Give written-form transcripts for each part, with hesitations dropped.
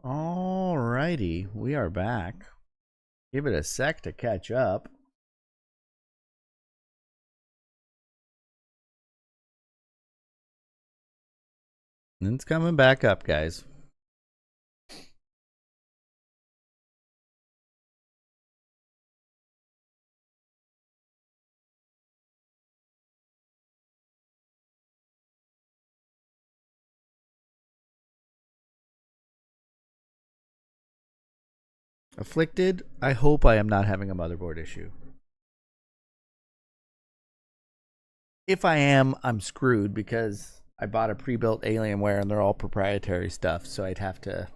Alrighty, we are back. Give it a sec to catch up. It's coming back up, guys. Afflicted, I hope I am not having a motherboard issue. If I am, I'm screwed because I bought a pre-built Alienware and they're all proprietary stuff, so I'd have to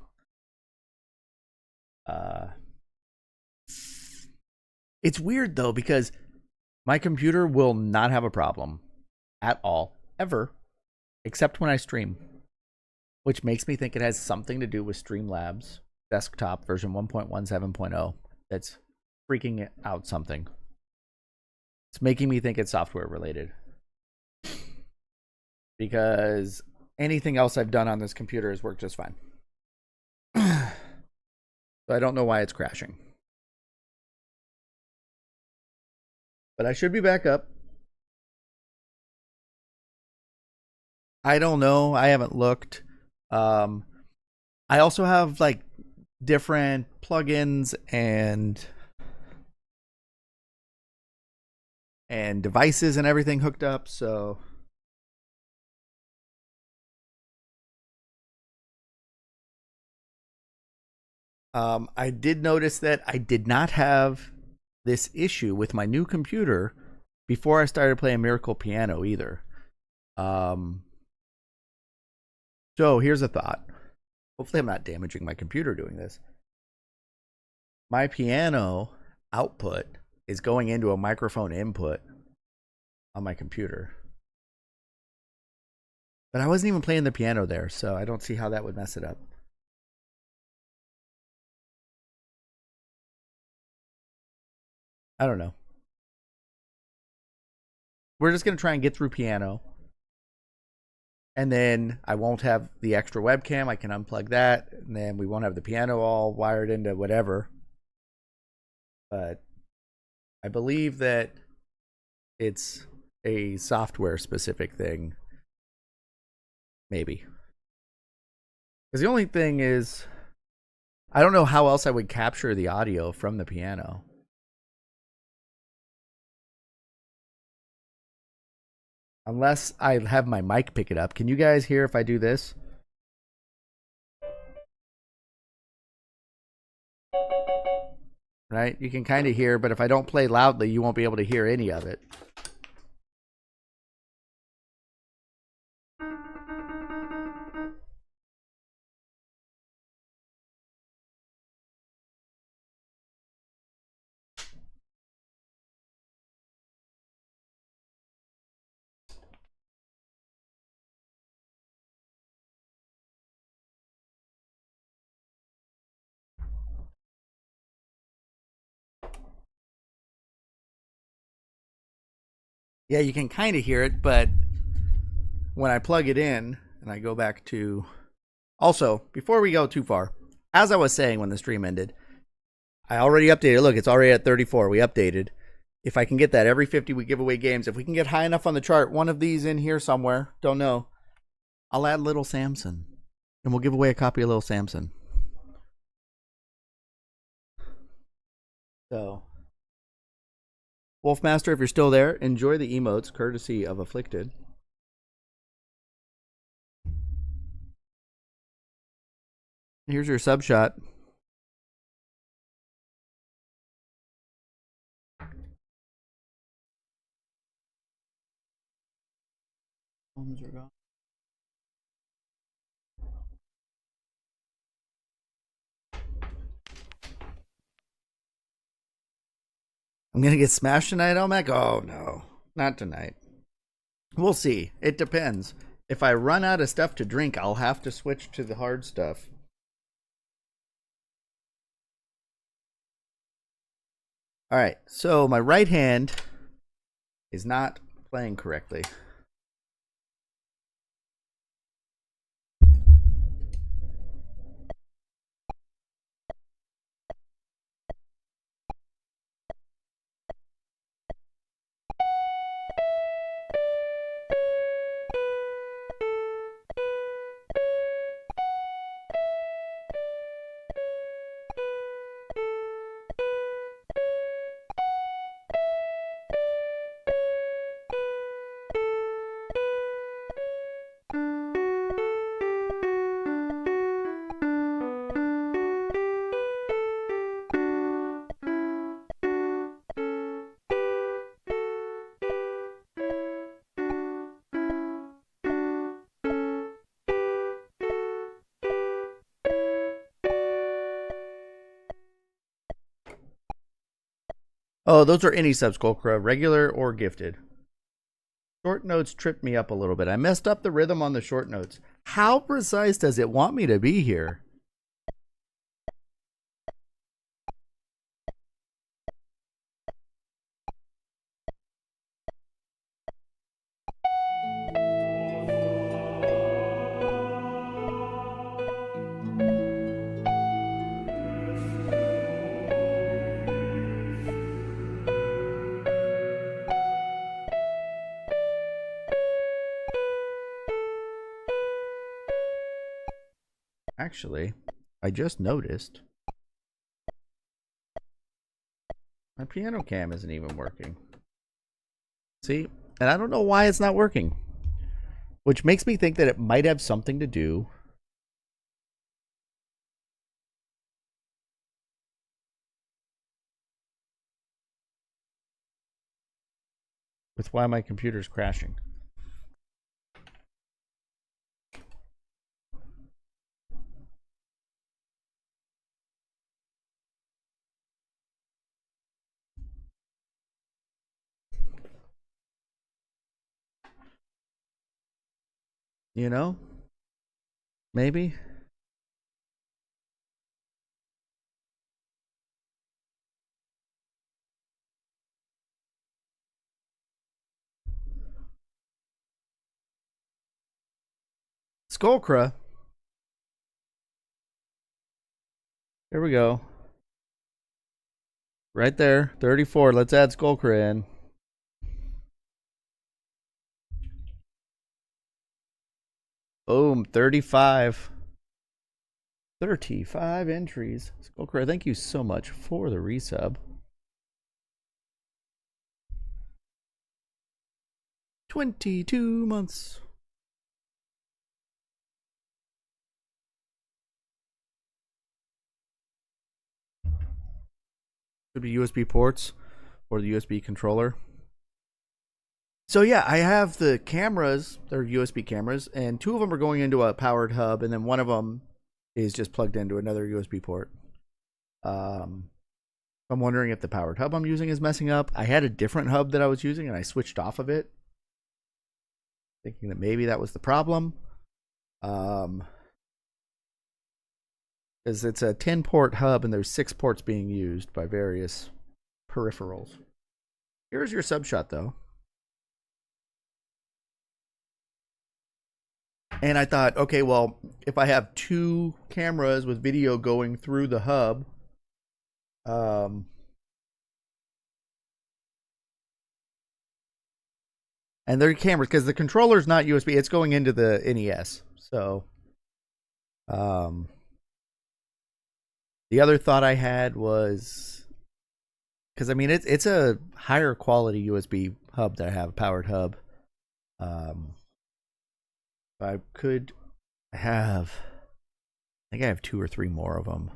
it's weird though because my computer will not have a problem at all ever except when I stream, which makes me think it has something to do with Streamlabs desktop version 1.17.0 that's freaking out something. It's making me think it's software related. Because anything else I've done on this computer has worked just fine. So I don't know why it's crashing. But I should be back up. I don't know. I haven't looked. I also have like different plugins and devices and everything hooked up, so I did notice that I did not have this issue with my new computer before I started playing Miracle Piano either. So here's a thought. Hopefully I'm not damaging my computer doing this. My piano output is going into a microphone input on my computer. But I wasn't even playing the piano there, so I don't see how that would mess it up. I don't know. We're just going to try and get through piano. And then I won't have the extra webcam. I can unplug that. And then we won't have the piano all wired into whatever. But I believe that it's a software specific thing. Maybe. Because the only thing is, I don't know how else I would capture the audio from the piano. Unless I have my mic pick it up. Can you guys hear if I do this? Right? You can kind of hear, but if I don't play loudly, you won't be able to hear any of it. Yeah, you can kind of hear it, but when I plug it in and I go back to... Also, before we go too far, as I was saying when the stream ended, I already updated. Look, it's already at 34. We updated. If I can get that every 50, we give away games. If we can get high enough on the chart, one of these in here somewhere, don't know, I'll add Little Samson. And we'll give away a copy of Little Samson. So, Wolfmaster, if you're still there, enjoy the emotes courtesy of Afflicted. Here's your sub shot. I'm going to get smashed tonight, Mac? Oh, no. Not tonight. We'll see. It depends. If I run out of stuff to drink, I'll have to switch to the hard stuff. All right. So my right hand is not playing correctly. Oh, those are any Skullcrow, regular or gifted. Short notes tripped me up a little bit. I messed up the rhythm on the short notes. How precise does it want me to be here? Actually, I just noticed my piano cam isn't even working. See? And I don't know why it's not working. Which makes me think that it might have something to do with why my computer's crashing. You know? Maybe. Skullcrow. Here we go. Right there. 34. Let's add Skullcrow in. Boom. 35. 35 entries. Skullcrow, thank you so much for the resub. 22 months. Could be USB ports or the USB controller. So yeah, I have the cameras, they're USB cameras, and 2 of them are going into a powered hub, and then 1 of them is just plugged into another USB port. I'm wondering if the powered hub I'm using is messing up. I had a different hub that I was using, and I switched off of it, thinking that maybe that was the problem. Because it's a 10-port hub, and there's 6 ports being used by various peripherals. Here's your sub shot, though. And I thought, okay, well, if I have 2 cameras with video going through the hub, and they're cameras, because the controller's not USB, it's going into the NES. So, the other thought I had was, because I mean, it's a higher quality USB hub that I have, a powered hub. I could have, I think I have 2 or 3 more of them.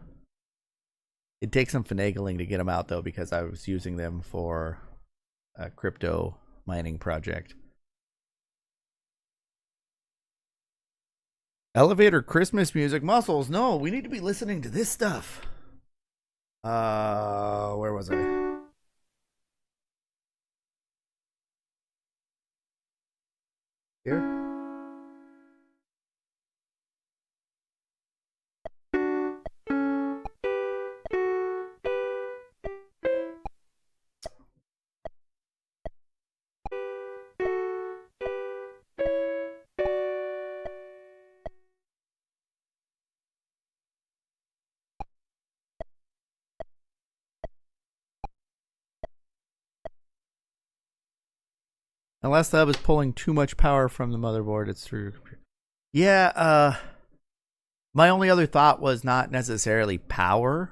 It takes some finagling to get them out, though, because I was using them for a crypto mining project. Elevator Christmas music. Muscles, no, we need to be listening to this stuff. Where was I? Here? Unless the hub is pulling too much power from the motherboard, it's through your computer. Yeah, my only other thought was not necessarily power,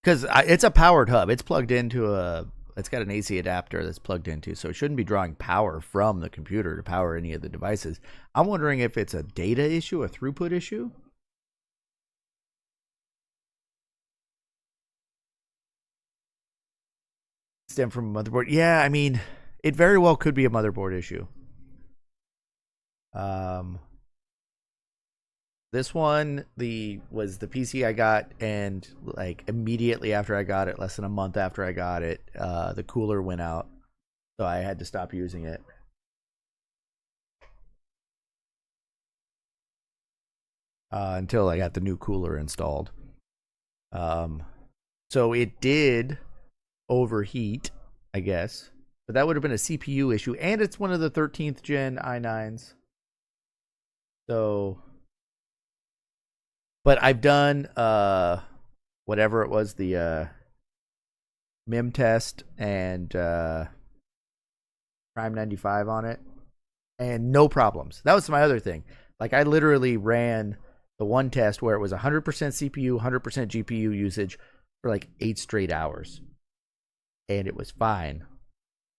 because it's a powered hub. It's plugged into it's got an AC adapter that's plugged into, so it shouldn't be drawing power from the computer to power any of the devices. I'm wondering if it's a data issue, a throughput issue. Stem from a motherboard. Yeah, I mean, it very well could be a motherboard issue. This one was the PC I got, and like immediately after I got it, less than a month after I got it, the cooler went out, so I had to stop using it. Until I got the new cooler installed. So it did overheat, I guess, but that would have been a CPU issue, and it's one of the 13th gen i9s. So, but I've done whatever it was, the MIM test and Prime 95 on it, and no problems. That was my other thing. Like, I literally ran the one test where it was 100% CPU, 100% GPU usage for like 8 straight hours. And it was fine.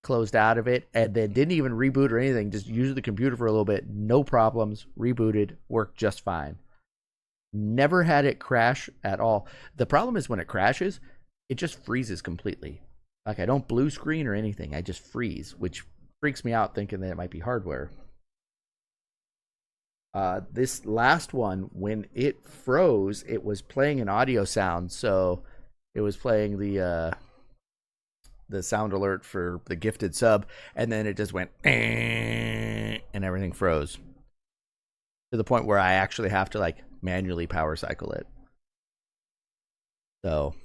Closed out of it and then didn't even reboot or anything. Just used the computer for a little bit. No problems. Rebooted. Worked just fine. Never had it crash at all. The problem is when it crashes, it just freezes completely. Like, I don't blue screen or anything. I just freeze, which freaks me out thinking that it might be hardware. This last one, when it froze, it was playing an audio sound, so it was playing the sound alert for the gifted sub, and then it just went and everything froze to the point where I actually have to like manually power cycle it. So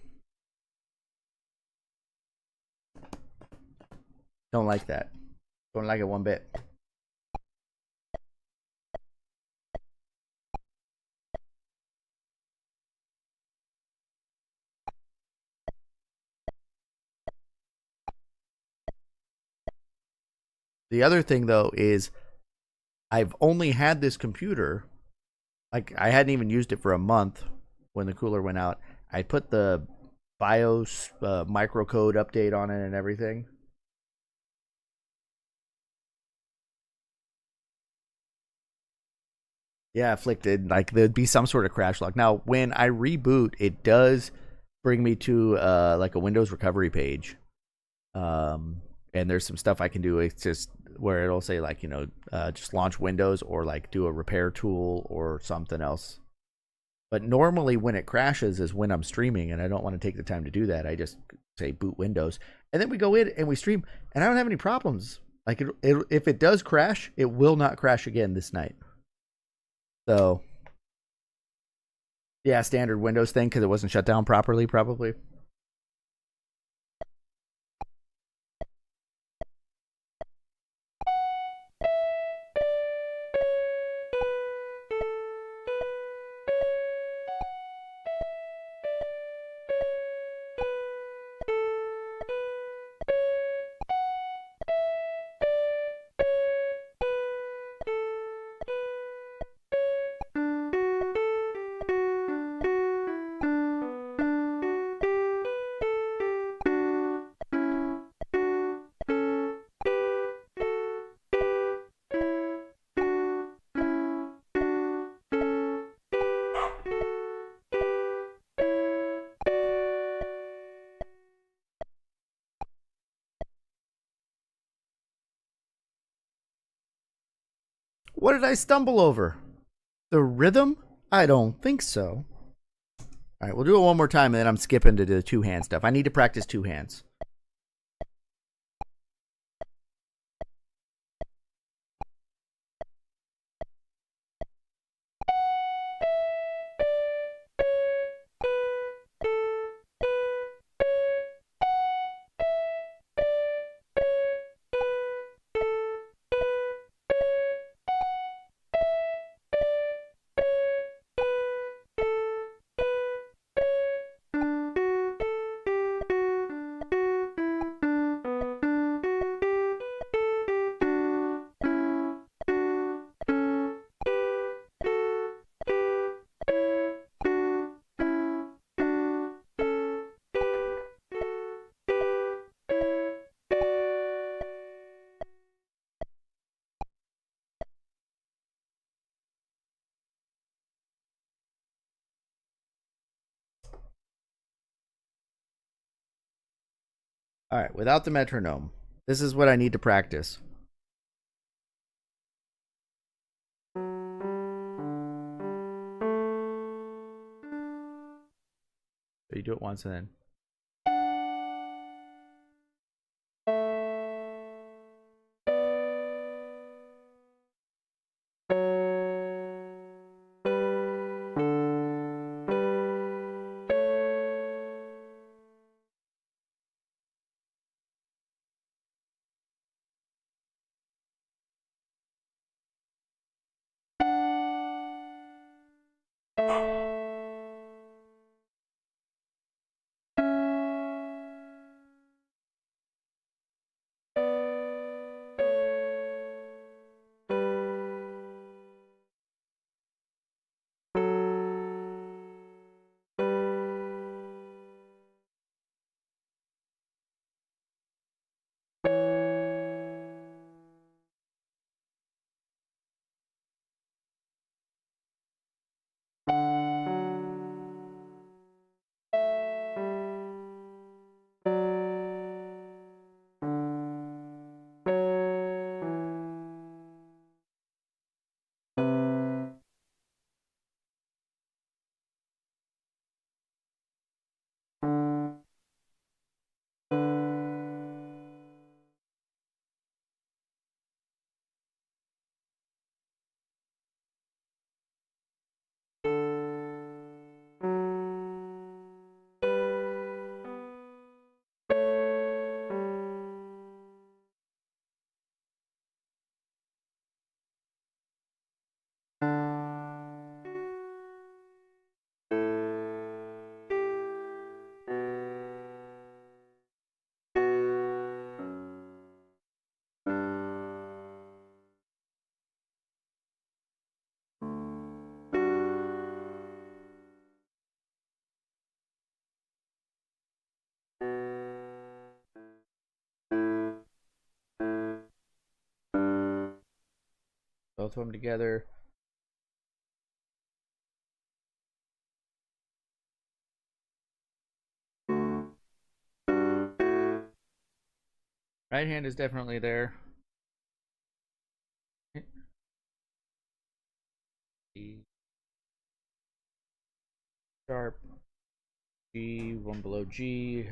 don't like that. Don't like it one bit. The other thing, though, is I've only had this computer, like, I hadn't even used it for a month when the cooler went out. I put the BIOS microcode update on it and everything. Yeah, afflicted. Like, there'd be some sort of crash log. Now, when I reboot, it does bring me to like a Windows recovery page. And there's some stuff I can do. It's just where it'll say like, just launch Windows or like do a repair tool or something else. But normally when it crashes is when I'm streaming, and I don't want to take the time to do that. I just say boot Windows, and then we go in and we stream, and I don't have any problems. Like, if it does crash, it will not crash again this night. So yeah, standard Windows thing because it wasn't shut down properly, probably. What did I stumble over? The rhythm? I don't think so. All right, we'll do it one more time, and then I'm skipping to the two-hand stuff. I need to practice two hands. All right, without the metronome. This is what I need to practice. So you do it once and then. Both of them together. Right hand is definitely there. E sharp, G, one below G.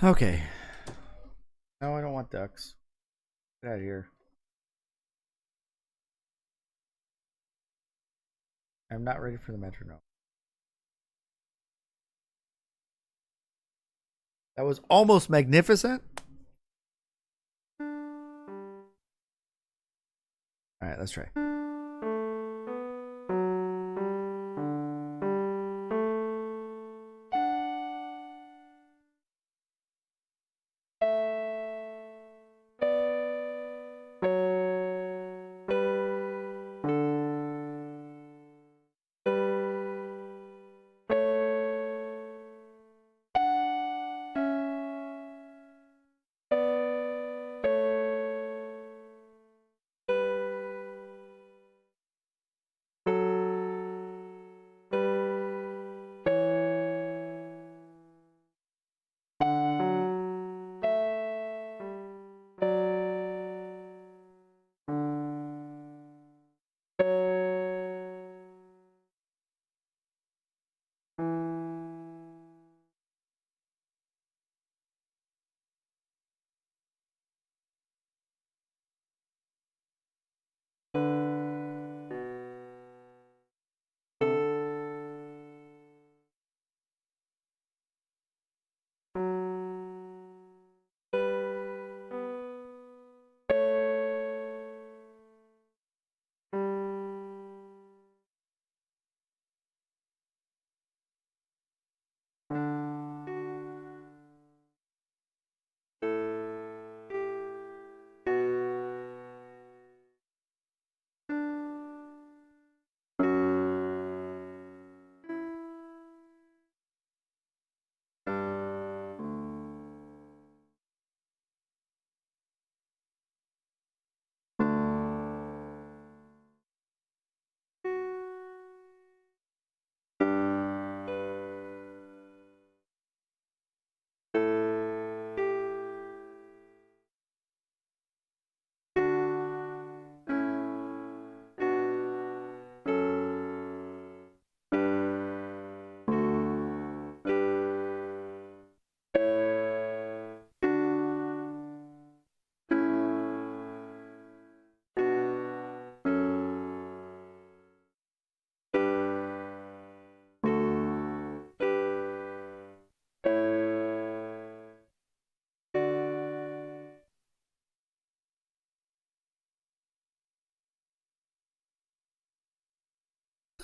Okay. No, I don't want ducks. Get out of here. I'm not ready for the metronome. That was almost magnificent. All right, let's try.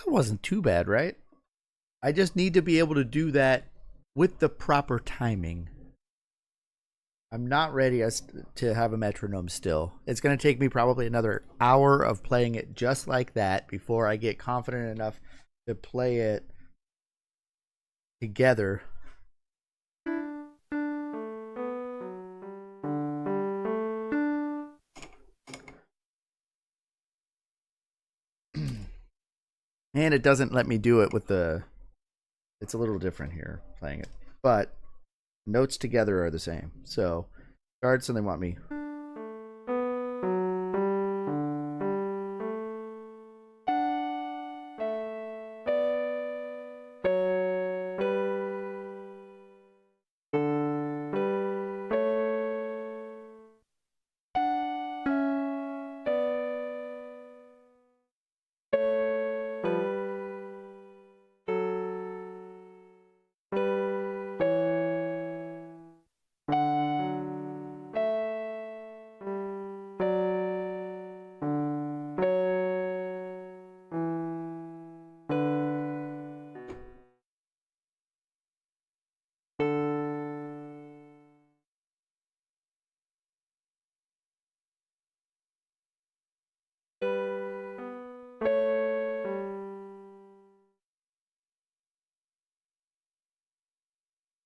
That wasn't too bad, right? I just need to be able to do that with the proper timing. I'm not ready to have a metronome still. It's going to take me probably another hour of playing it just like that before I get confident enough to play it together. And it doesn't let me do it with the... It's a little different here playing it. But notes together are the same. So, cards, and they want me.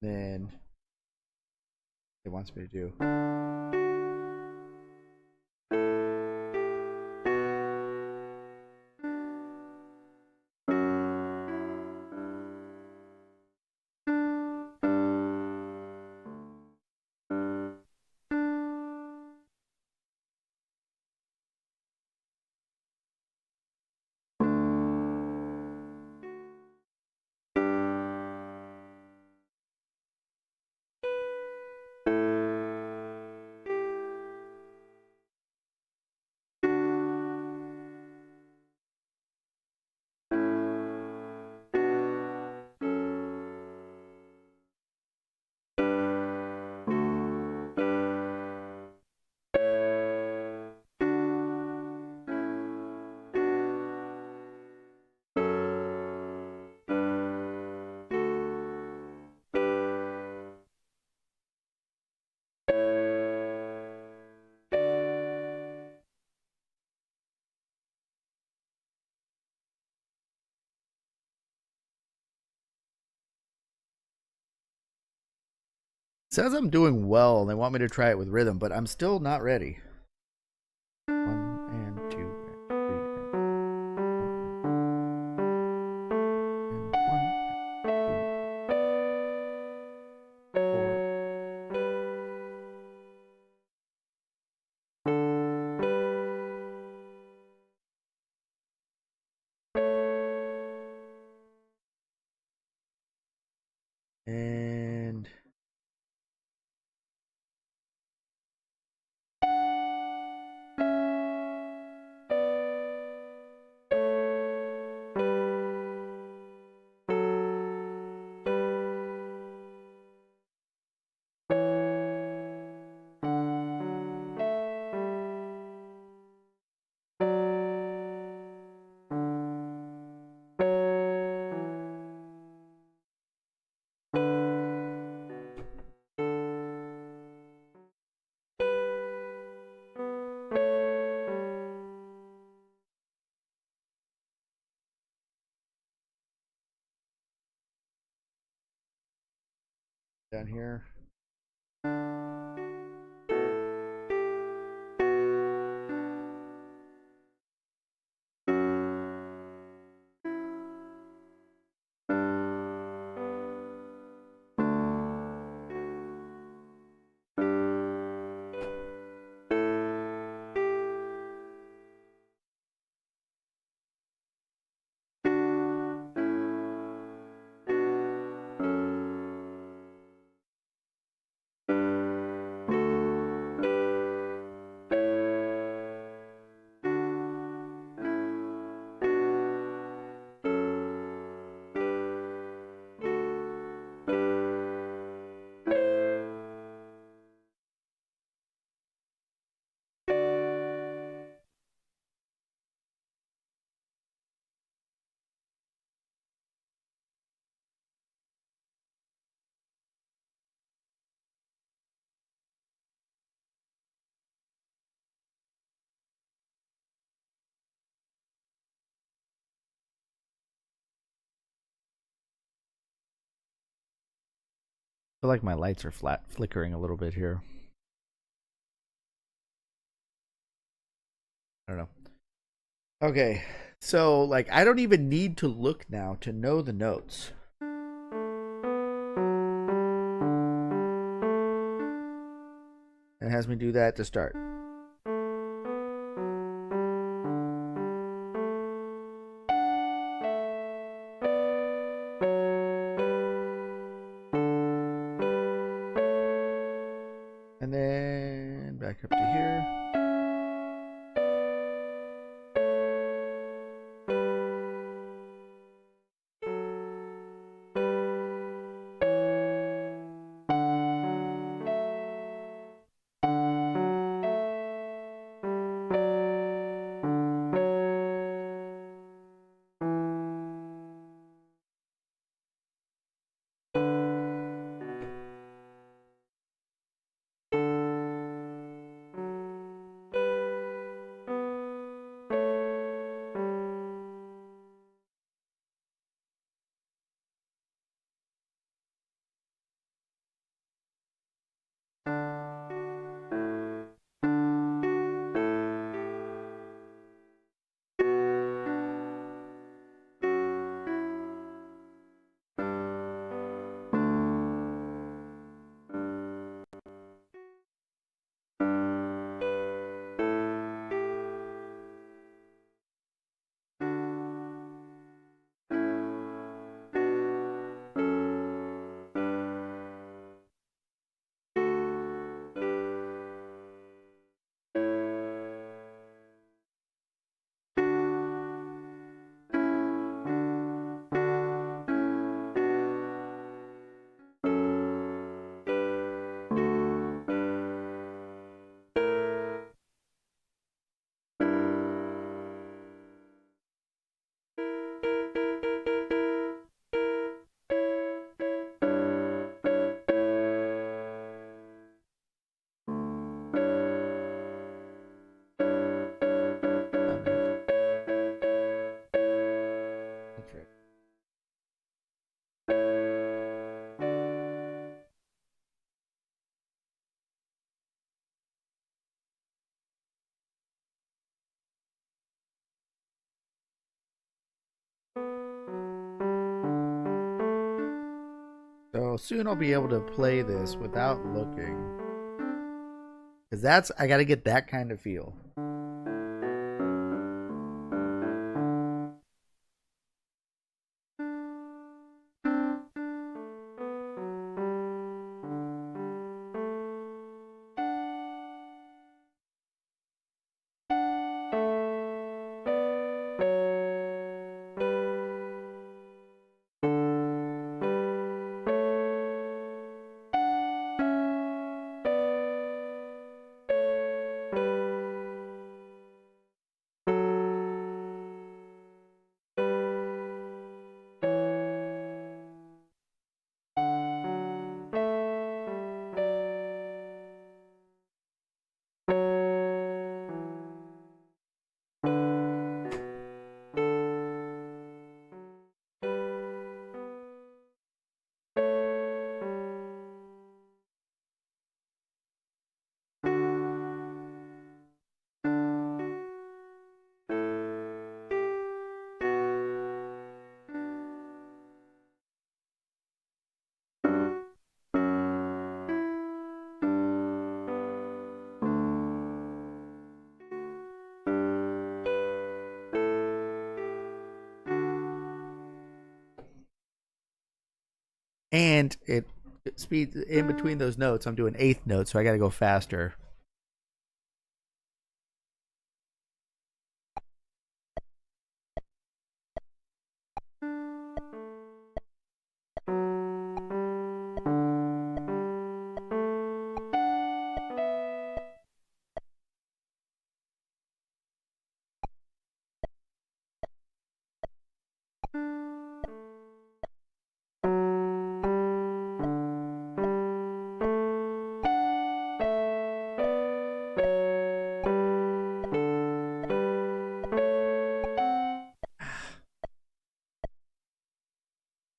Then it wants me to do. It says I'm doing well, and they want me to try it with rhythm, but I'm still not ready. 1 and 2 and 3 and 1, 2, 4. And down here. feel like my lights are flickering a little bit here. I don't know. Okay, so like I don't even need to look now to know the notes. It has me do that to start. And then back up to here. That's right. So soon I'll be able to play this without looking. Because I got to get that kind of feel. And it speeds in between those notes. I'm doing eighth notes, so I got to go faster.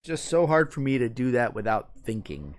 Just so hard for me to do that without thinking.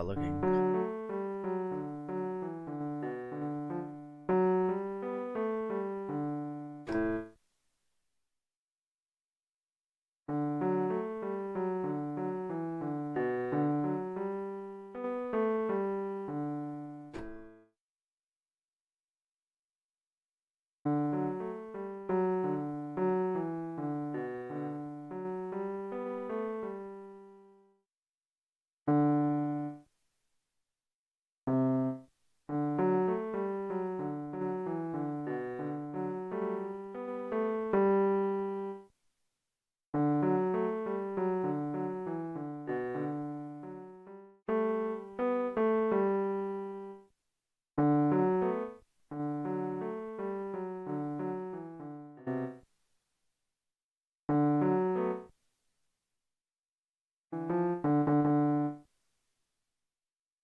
without looking.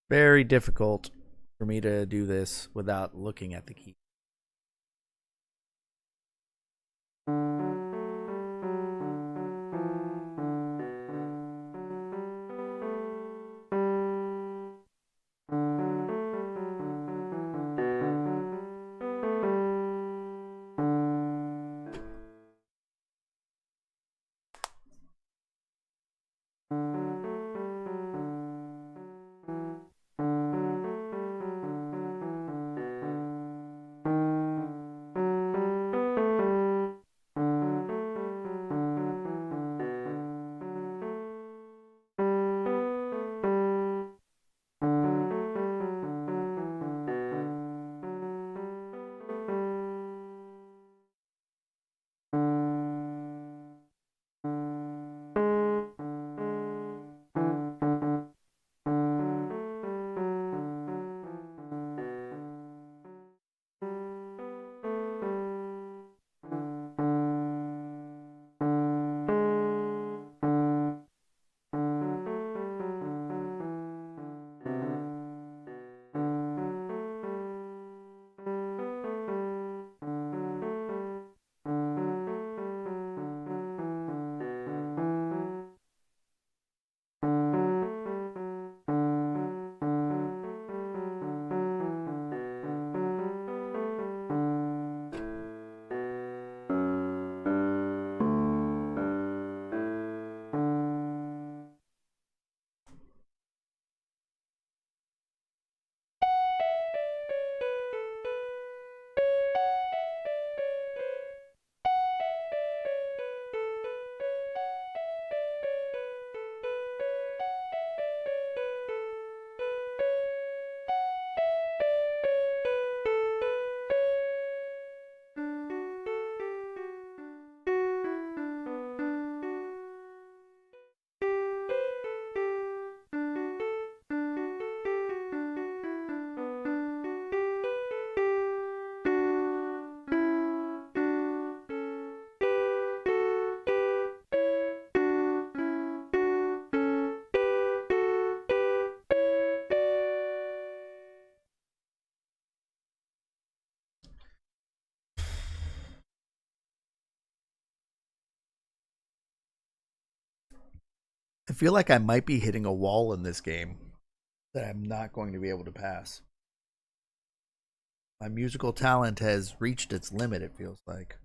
Very difficult for me to do this without looking at the key. I feel like I might be hitting a wall in this game that I'm not going to be able to pass. My musical talent has reached its limit, it feels like.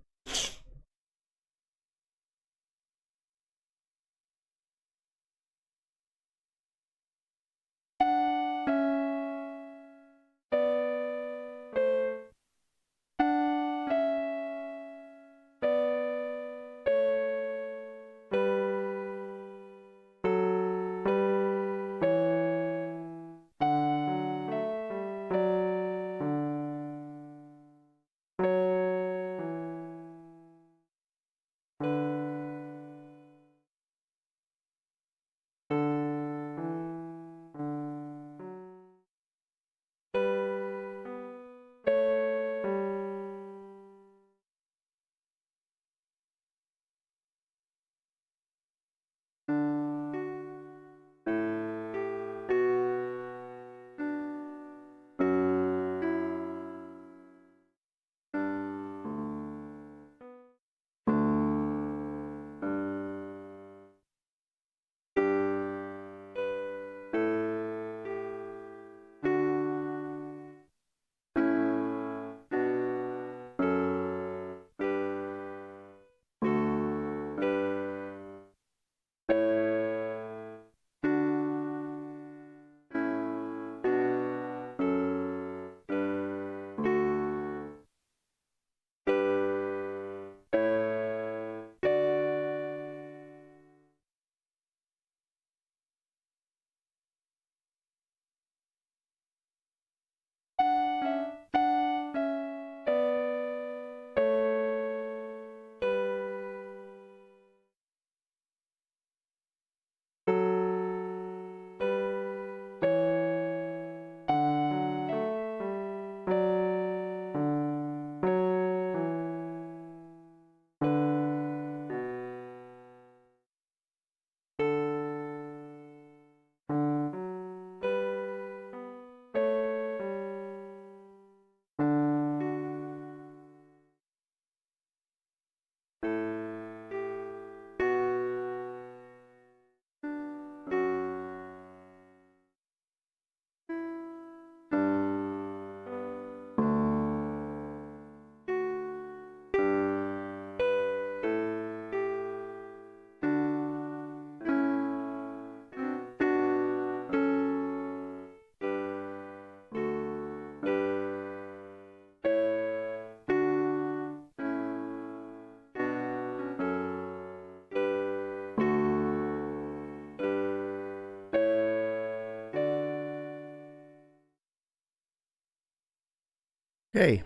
Hey,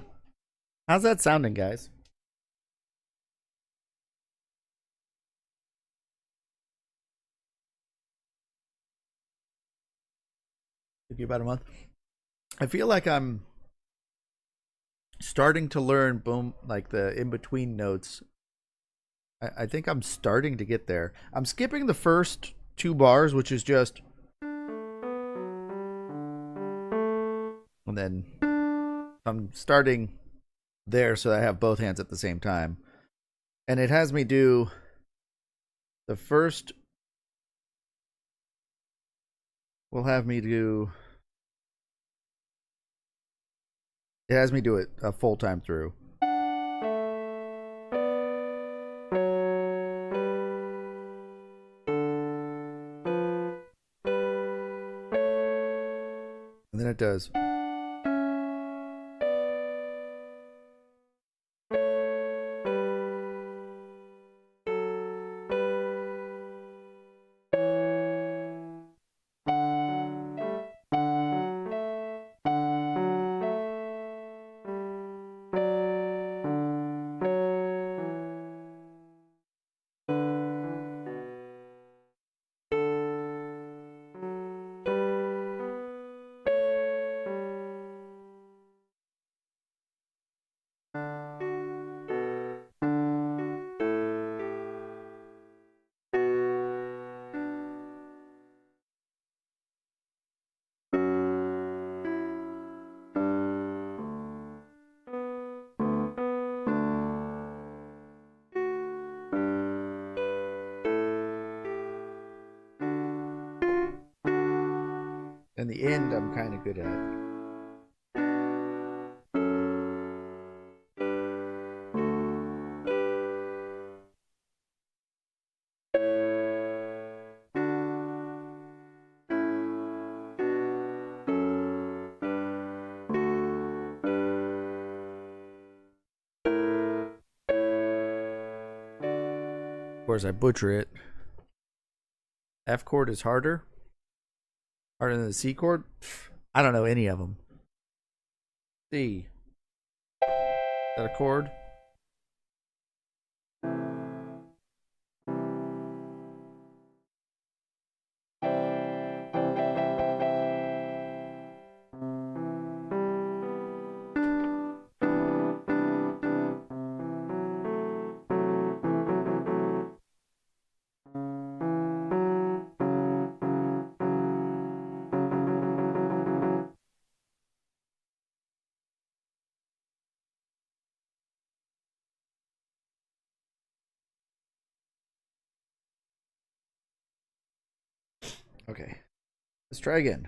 how's that sounding, guys? Took you about a month. I feel like I'm starting to learn boom, like the in between notes. I think I'm starting to get there. I'm skipping the first two bars, which is just, and then I'm starting there so that I have both hands at the same time. And it has me do the first, will have me do, it has me do it a full time through. And then it does. And the end, I'm kind of good at. Of course, I butcher it. F chord is harder than the C chord. I don't know any of them. C. Is that a chord? Okay. Let's try again.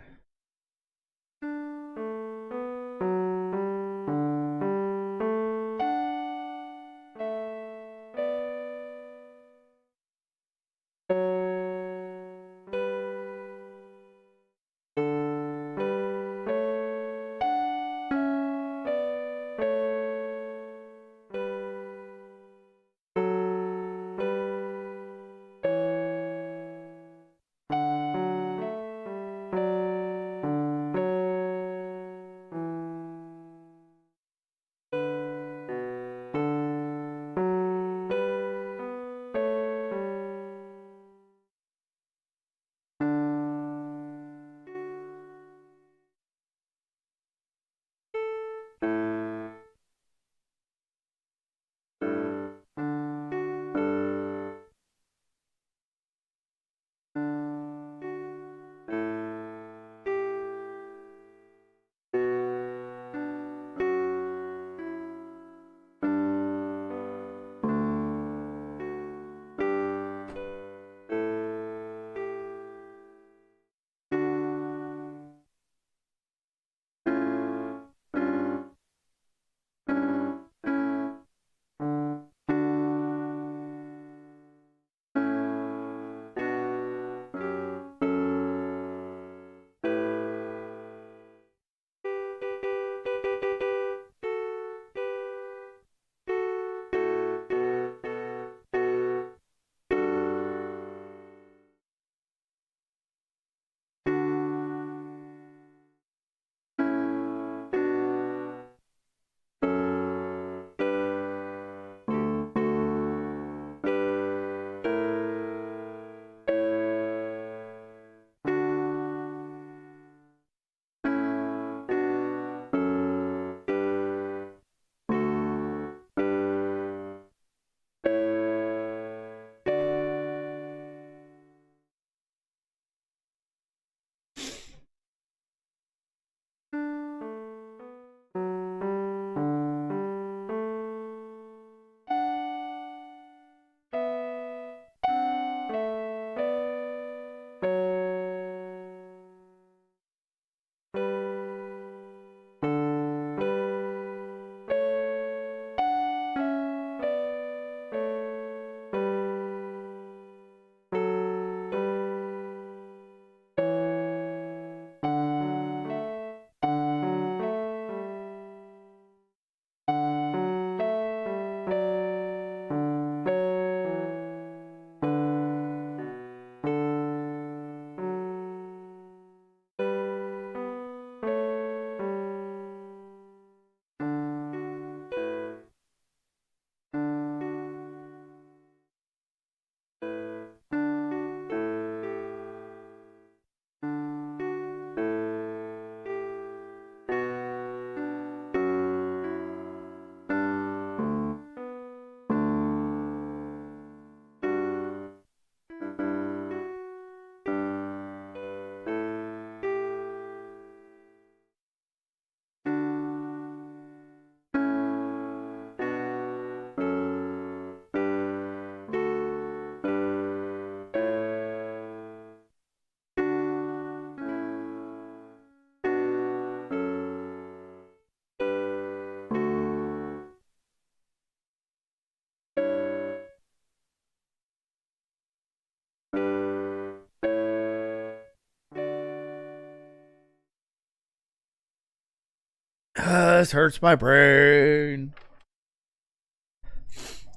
This hurts my brain.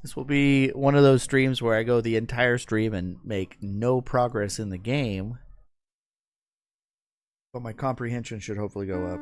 This will be one of those streams where I go the entire stream and make no progress in the game. But my comprehension should hopefully go up.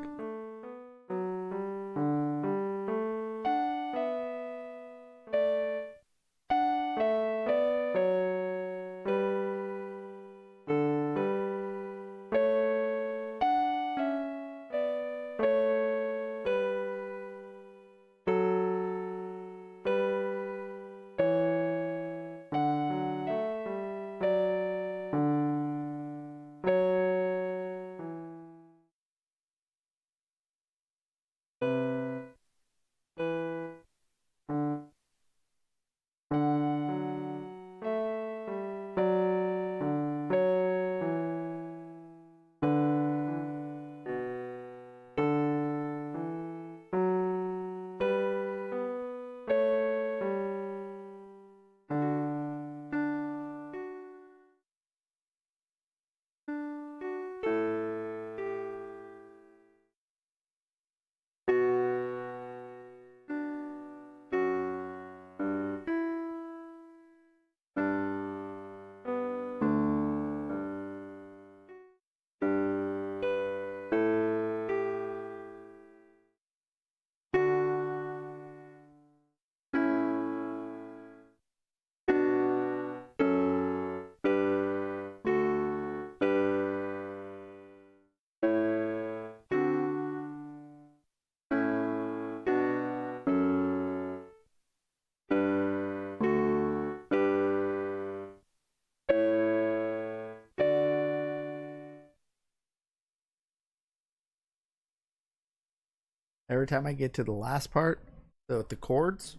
Every time I get to the last part, with the chords,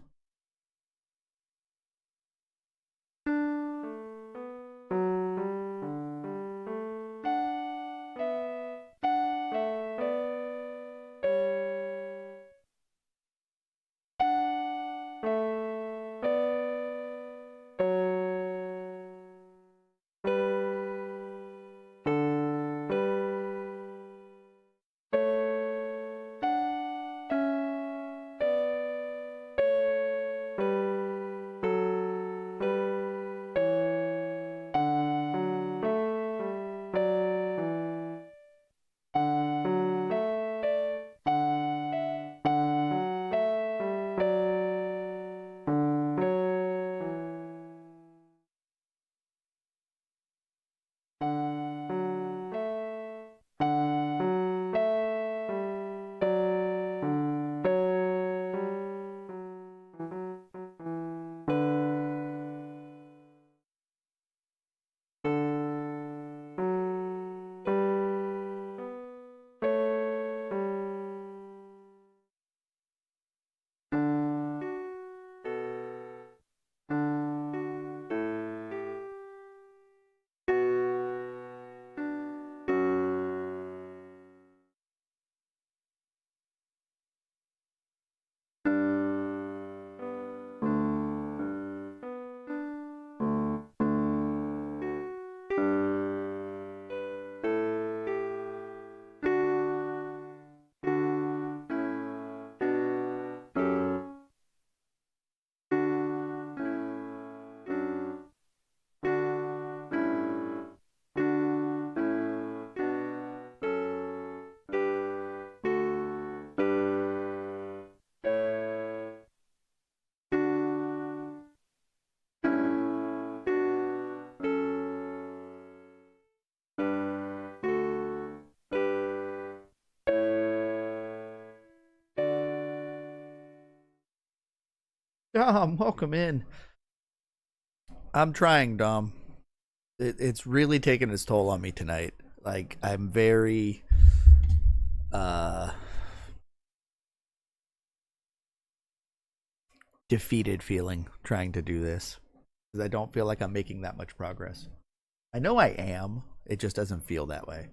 Dom, welcome in. I'm trying, Dom. It's really taken its toll on me tonight. Like, I'm very defeated feeling trying to do this because I don't feel like I'm making that much progress. I know I am. It just doesn't feel that way.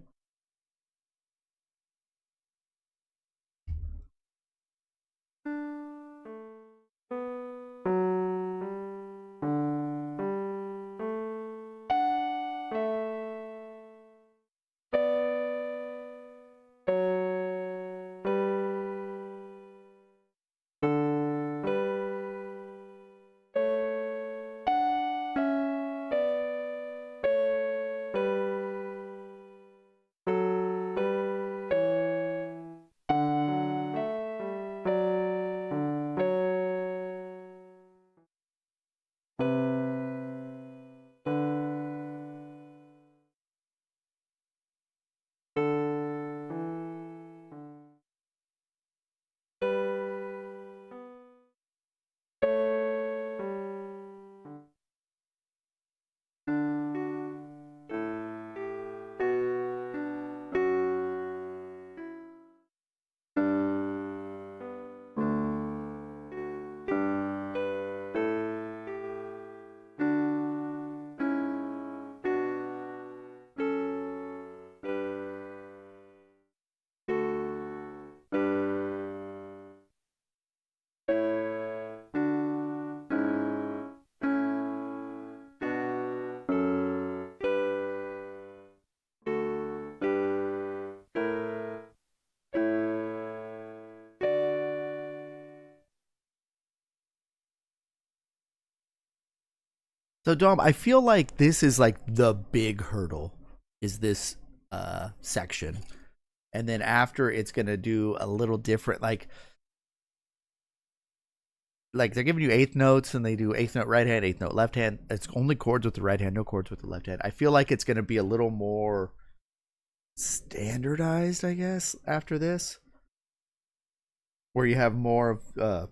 So Dom, I feel like this is like the big hurdle is this section. And then after it's gonna do a little different like they're giving you eighth notes and they do eighth note right hand, eighth note left hand. It's only chords with the right hand, no chords with the left hand. I feel like it's gonna be a little more standardized, I guess, after this. Where you have more of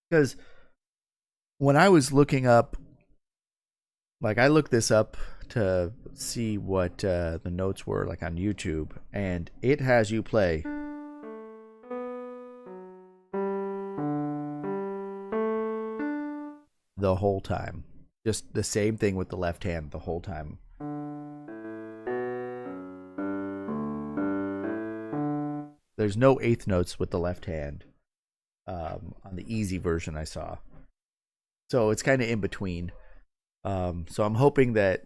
because when I was looking up, like I looked this up to see what the notes were like on YouTube, and it has you play the whole time. Just the same thing with the left hand the whole time. There's no eighth notes with the left hand on the easy version I saw. So it's kind of in between. So I'm hoping that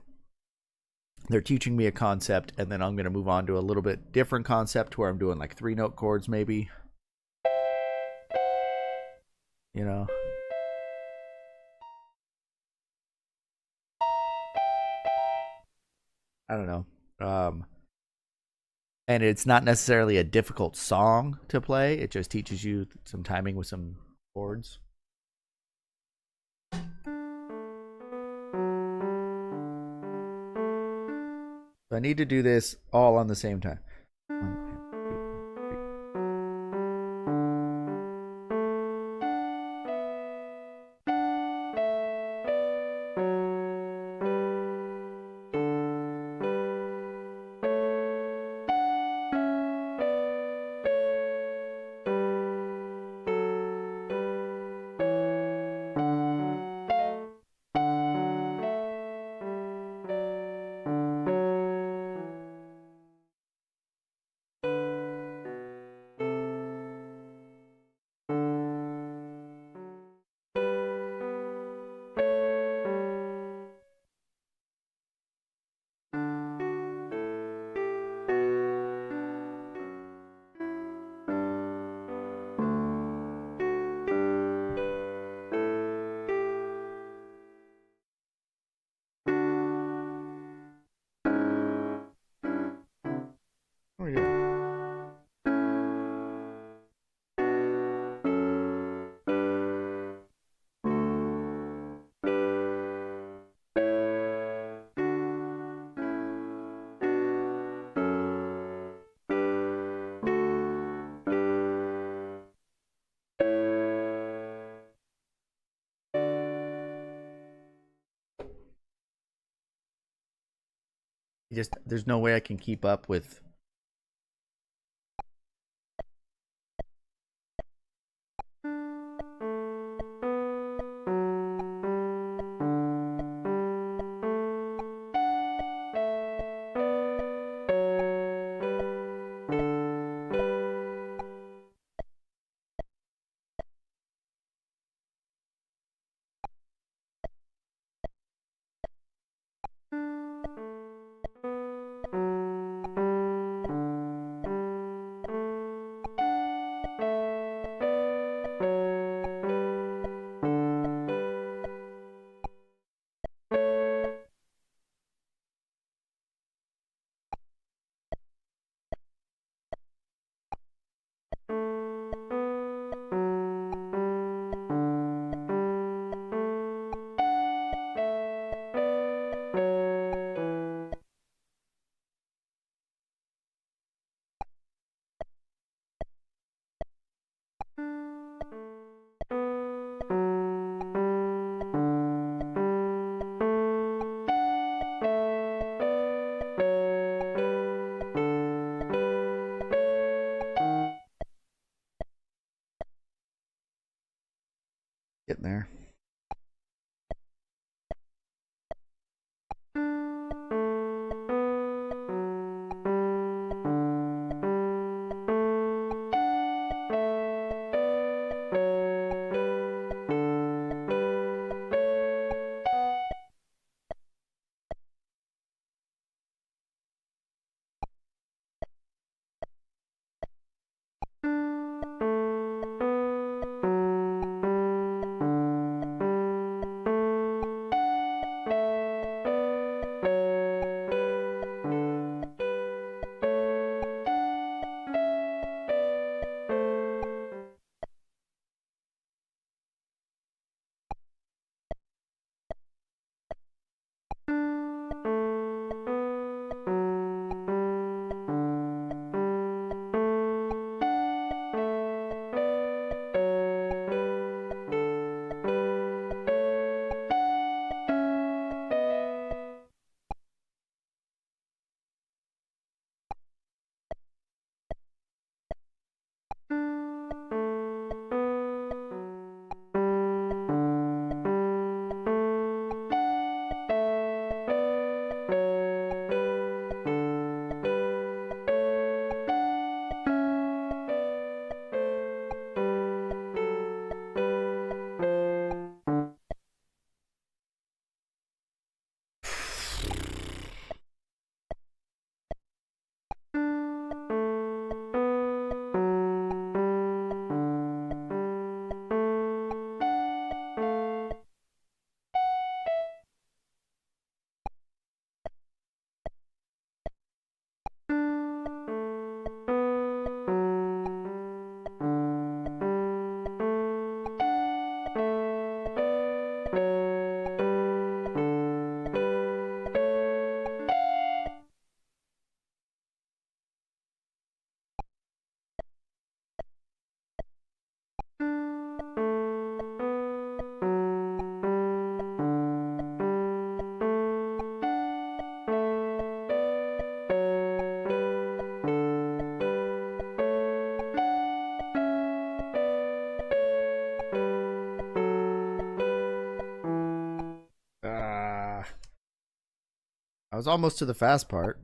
they're teaching me a concept, and then I'm going to move on to a little bit different concept where I'm doing like 3-note chords maybe. You know? I don't know. And it's not necessarily a difficult song to play. It just teaches you some timing with some chords. So I need to do this all on the same time. Oh, yeah. Just there's no way I can keep up with. Getting there. I was almost to the fast part.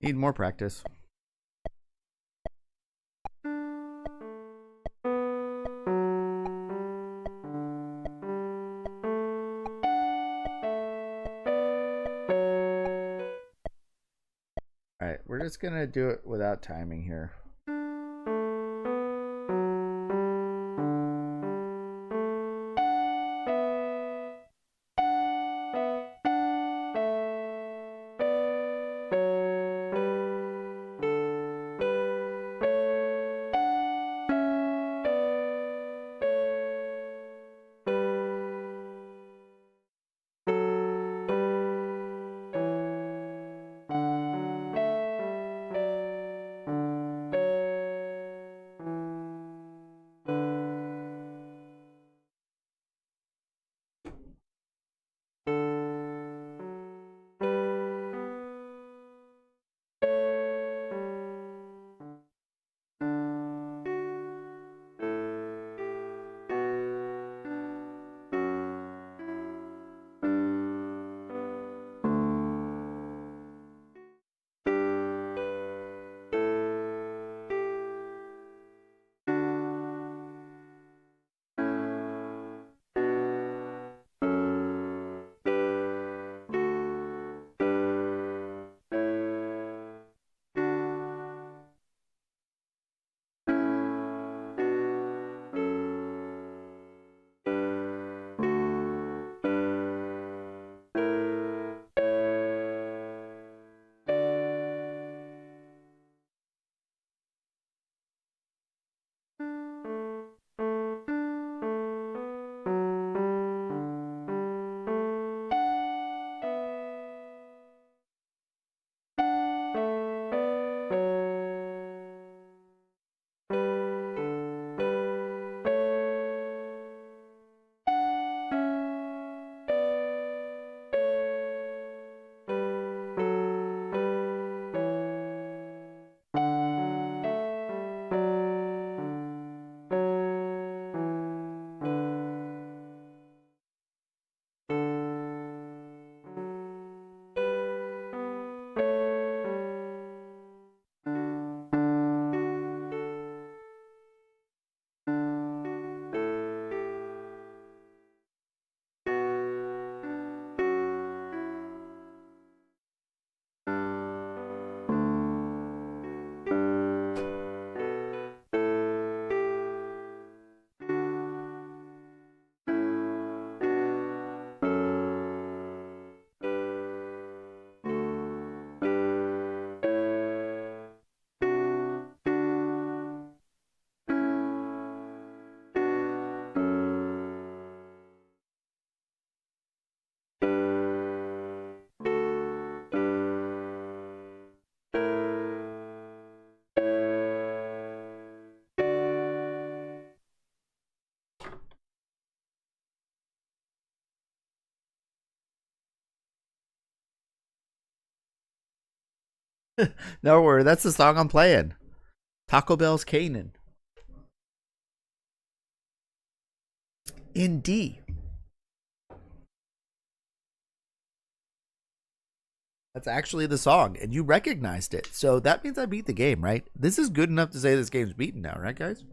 Need more practice. Alright, we're just gonna do it without timing here. No worry, that's the song I'm playing. Taco Bell's Canaan. In D. That's actually the song, and you recognized it. So that means I beat the game, right? This is good enough to say this game's beaten now, right, guys?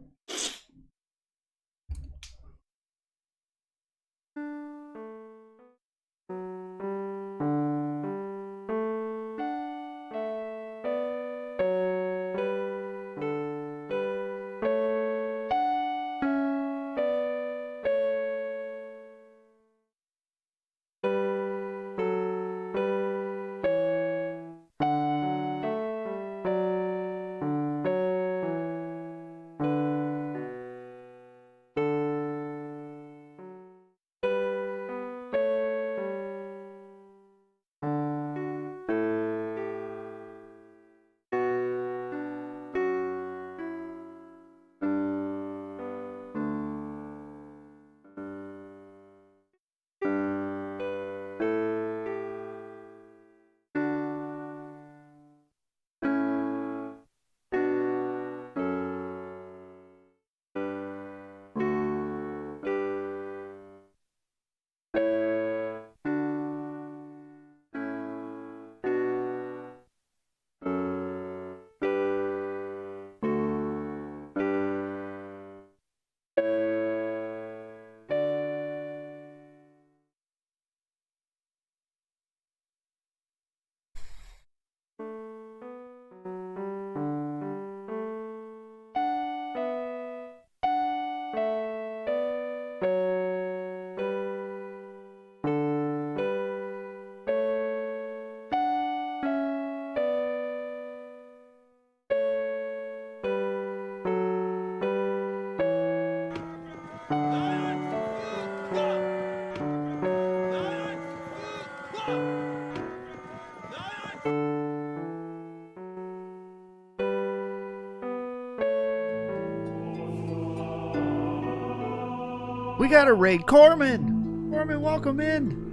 We got a raid. Corman! Corman, welcome in.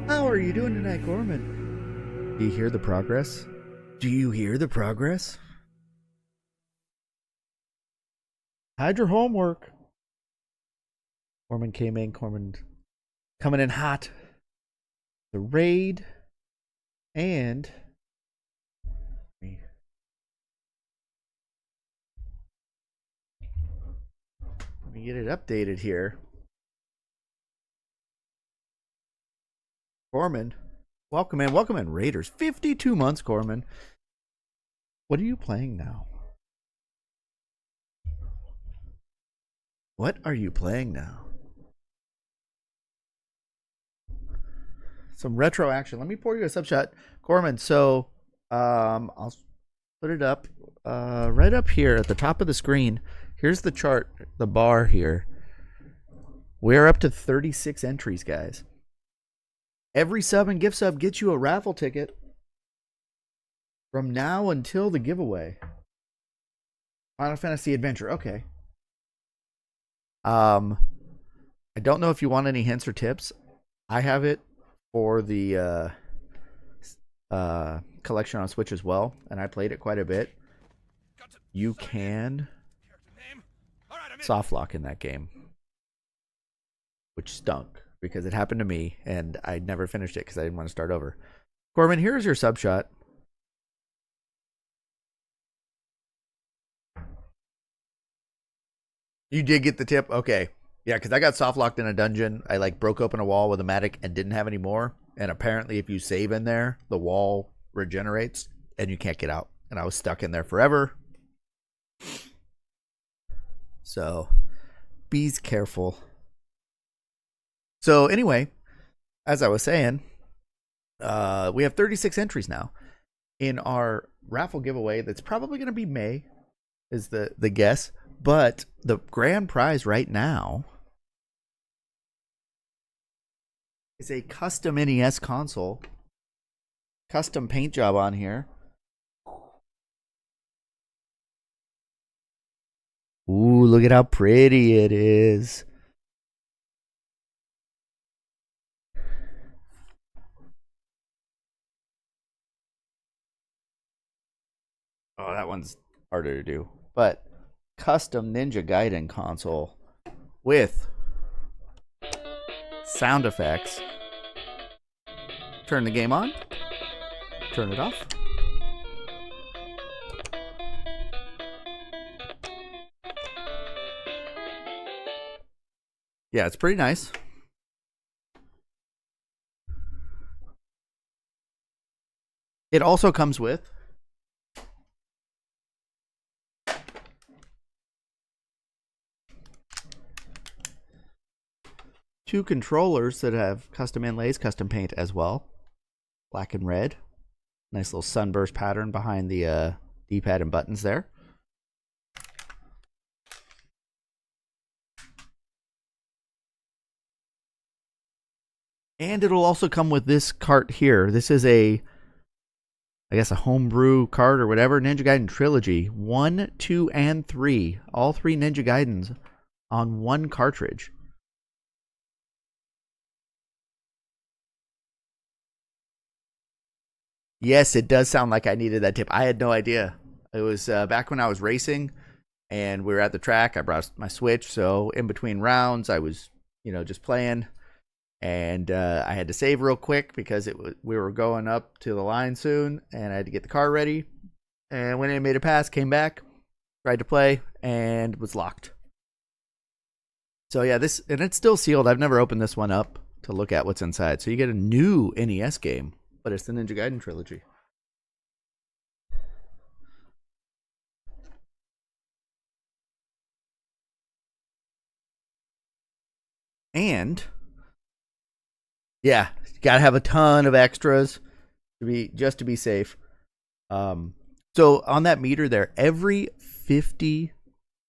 How are you doing tonight, Corman? Do you hear the progress? Do you hear the progress? Hide your homework. Corman came in. Corman coming in hot. The raid. And let me get it updated here. Corman, welcome in, Raiders. 52 months, Corman. What are you playing now? What are you playing now? Some retro action. Let me pour you a sub shot, Corman. So, I'll put it up right up here at the top of the screen. Here's the chart, the bar here. We're up to 36 entries, guys. Every sub and gift sub gets you a raffle ticket from now until the giveaway. Final Fantasy Adventure. Okay. I don't know if you want any hints or tips. I have it for the collection on Switch as well, and I played it quite a bit. You can soft lock in that game, which stunk because it happened to me, and I never finished it because I didn't want to start over. Corman, here's your sub shot. You did get the tip? Okay. Yeah, because I got soft locked in a dungeon. I like broke open a wall with a Matic and didn't have any more. And apparently if you save in there, the wall regenerates and you can't get out. And I was stuck in there forever. So be careful. So anyway, as I was saying, we have 36 entries now in our raffle giveaway. That's probably going to be May is the guess. But the grand prize right now is a custom NES console. Custom paint job on here. Ooh, look at how pretty it is. Oh, that one's harder to do. But custom Ninja Gaiden console with sound effects. Turn the game on. Turn it off. Yeah, it's pretty nice. It also comes with two controllers that have custom inlays, custom paint as well. Black and red. Nice little sunburst pattern behind the D-pad and buttons there. And it'll also come with this cart here. This is I guess a homebrew cart or whatever. Ninja Gaiden Trilogy. 1, 2, and 3. All 3 Ninja Gaidens on one cartridge. Yes, it does sound like I needed that tip. I had no idea. It was back when I was racing and we were at the track. I brought my Switch, so in between rounds, I was, just playing. And I had to save real quick because we were going up to the line soon, and I had to get the car ready. And when it made a pass, came back, tried to play, and was locked. So yeah, and it's still sealed. I've never opened this one up to look at what's inside. So you get a new NES game, but it's the Ninja Gaiden Trilogy. And yeah, you gotta have a ton of extras to be safe. So on that meter there, every 50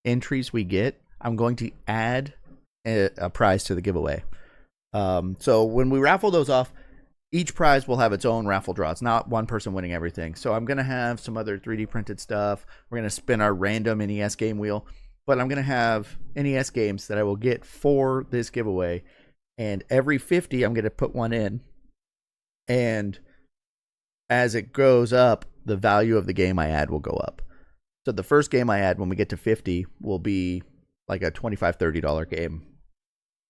entries we get, I'm going to add a prize to the giveaway. So when we raffle those off, each prize will have its own raffle draw. It's not one person winning everything. So I'm going to have some other 3D printed stuff. We're going to spin our random NES game wheel. but I'm going to have NES games that I will get for this giveaway. And every 50, I'm going to put one in. And as it goes up, the value of the game I add will go up. So the first game I add when we get to 50 will be like a $25, $30 game.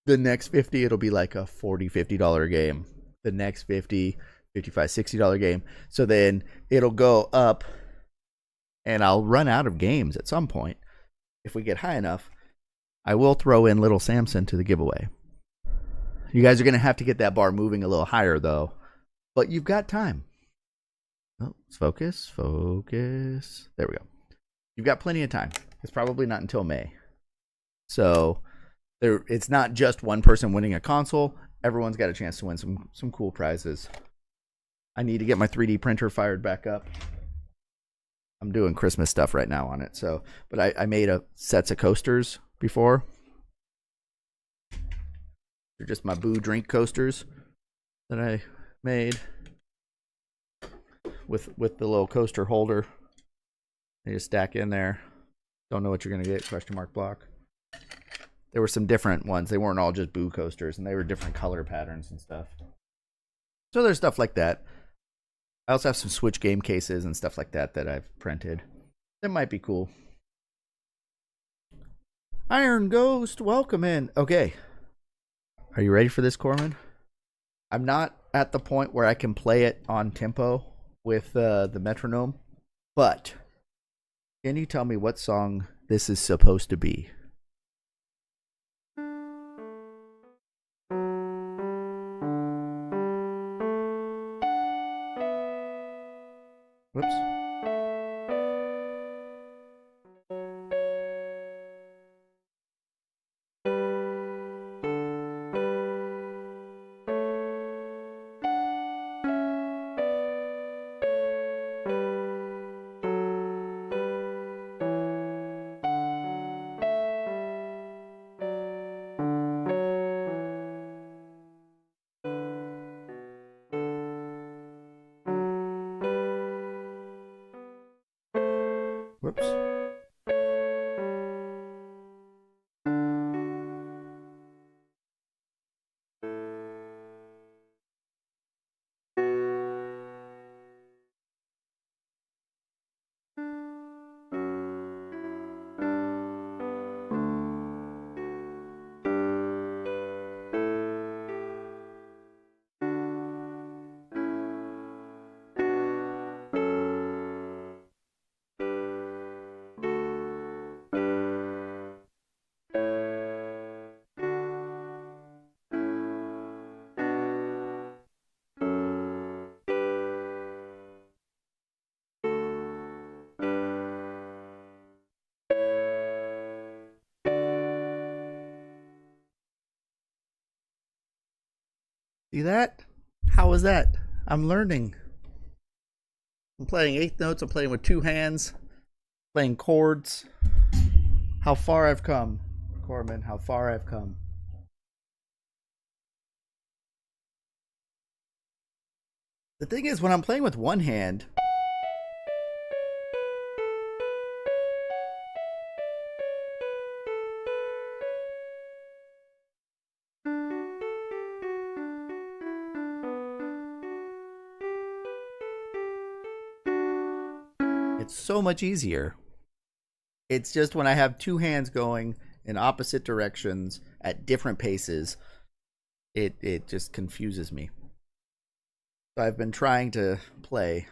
The next 50, it'll be like a $40, $50 game. The next 50, $55, $60 game. So then it'll go up, and I'll run out of games at some point. If we get high enough, I will throw in Little Samson to the giveaway. You guys are going to have to get that bar moving a little higher, though. But you've got time. Oh, let's focus. Focus. There we go. You've got plenty of time. It's probably not until May. So it's not just one person winning a console. Everyone's got a chance to win some cool prizes. I need to get my 3D printer fired back up. I'm doing Christmas stuff right now on it. But I made sets of coasters before. They're just my Boo drink coasters that I made with the little coaster holder. They just stack in there. Don't know what you're gonna get? Question mark block. There were some different ones. They weren't all just Boo coasters, and they were different color patterns and stuff. So there's stuff like that. I also have some Switch game cases and stuff like that I've printed. That might be cool. Iron Ghost, welcome in. Okay. Are you ready for this, Corman? I'm not at the point where I can play it on tempo with the metronome, but can you tell me what song this is supposed to be? Whoops. Whoops. See that? How was that? I'm learning. I'm playing eighth notes. I'm playing with two hands. Playing chords. How far I've come, Corman. How far I've come. The thing is, when I'm playing with one hand, it's so much easier. It's just when I have two hands going in opposite directions at different paces, it just confuses me. So I've been trying to play.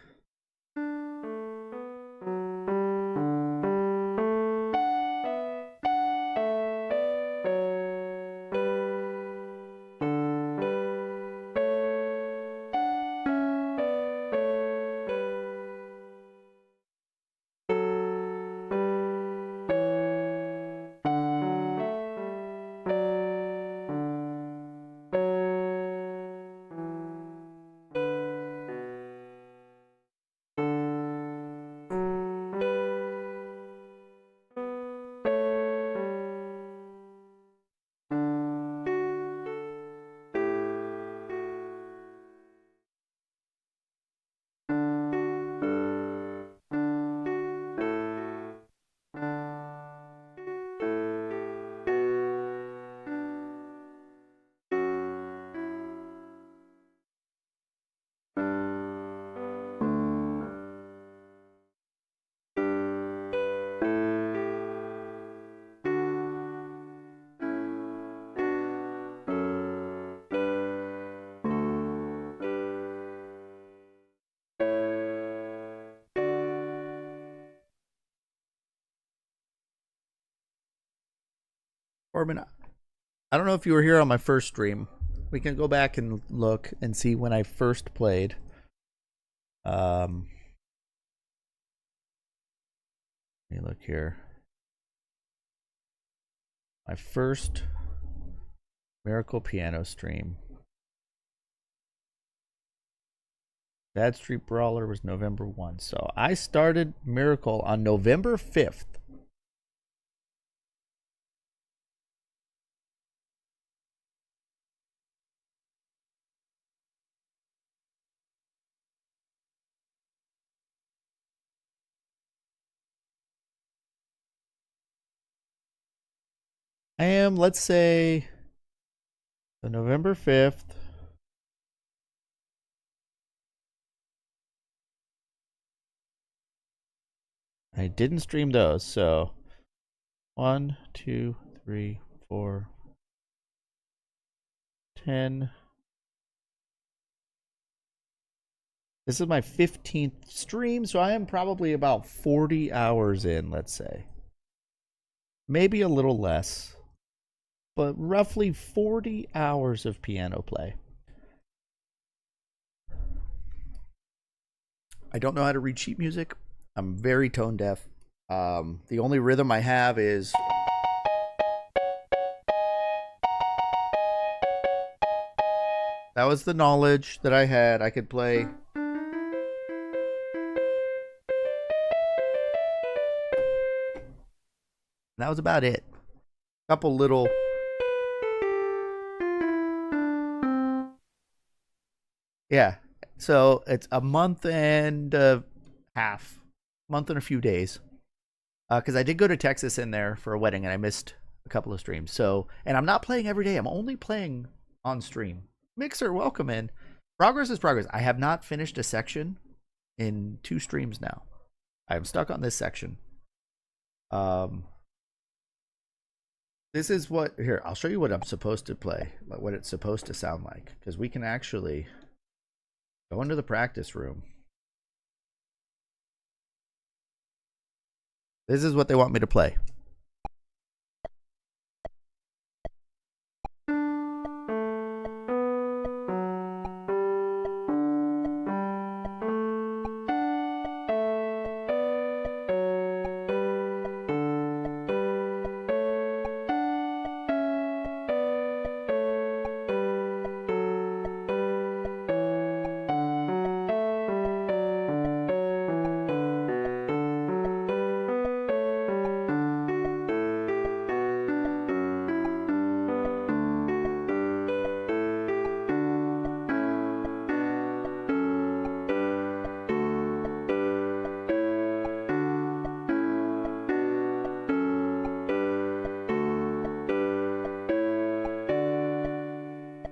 Corbin, I don't know if you were here on my first stream. We can go back and look and see when I first played. Let me look here. My first Miracle Piano stream. Bad Street Brawler was November 1. So I started Miracle on November 5th. I am, let's say, the November 5th. I didn't stream those, so 1, 2, 3, 4, 10. This is my 15th stream, so I am probably about 40 hours in, let's say. Maybe a little less, but roughly 40 hours of piano play. I don't know how to read sheet music. I'm very tone deaf. The only rhythm I have is that was the knowledge that I had. I could play. That was about it. A couple little. Yeah. So it's a month and a half. Month and a few days. Because I did go to Texas in there for a wedding and I missed a couple of streams. So, and I'm not playing every day. I'm only playing on stream. Mixer, welcome in. Progress is progress. I have not finished a section in 2 streams now. I'm stuck on this section. This is what, here, I'll show you what I'm supposed to play, like what it's supposed to sound like, because we can actually go into the practice room. This is what they want me to play.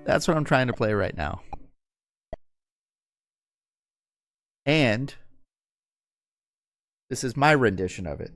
That's what I'm trying to play right now. And this is my rendition of it.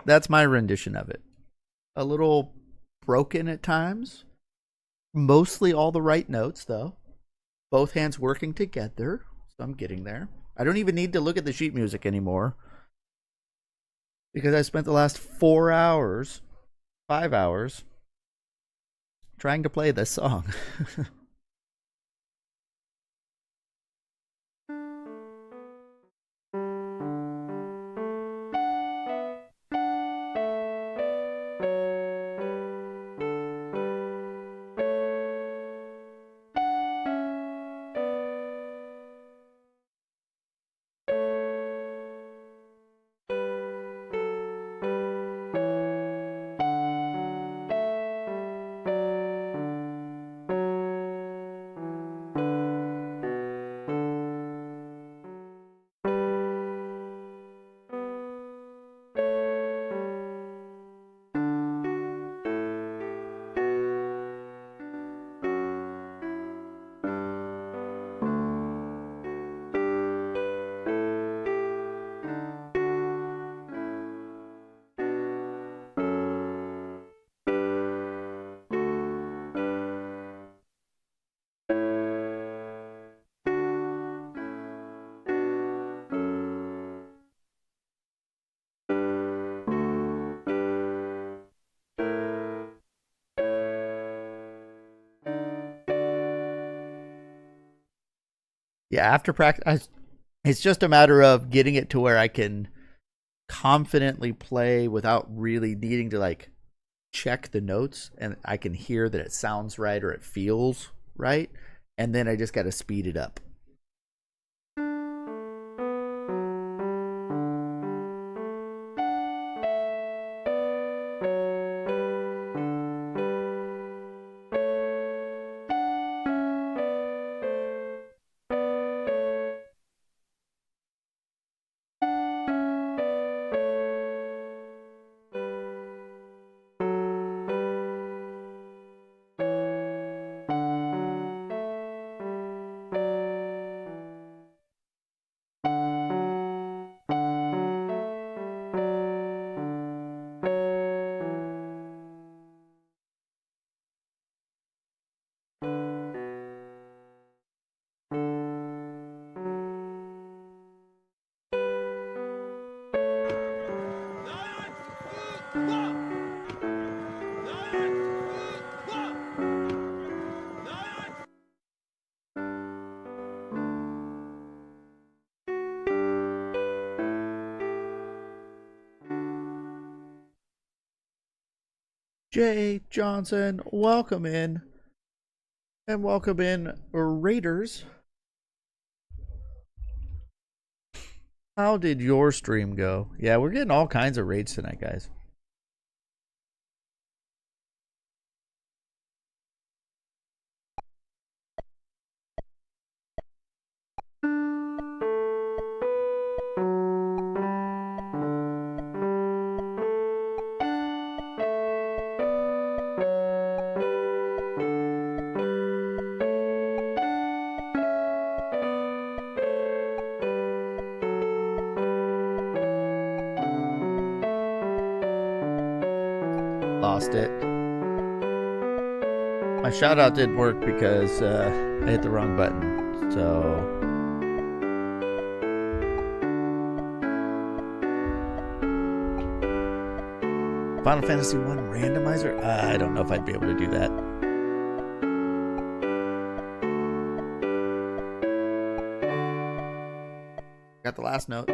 that's my rendition of it. A little broken at times. Mostly all the right notes, though. Both hands working together. So I'm getting there. I don't even need to look at the sheet music anymore. Because I spent the last 4 hours, 5 hours, trying to play this song. Yeah, after practice, it's just a matter of getting it to where I can confidently play without really needing to like check the notes, and I can hear that it sounds right or it feels right, and then I just got to speed it up. Jay Johnson, welcome in. And welcome in, Raiders. How did your stream go? Yeah, we're getting all kinds of raids tonight, guys. Lost it. My shout out didn't work because I hit the wrong button. So Final Fantasy 1 randomizer? I don't know if I'd be able to do that. Got the last note.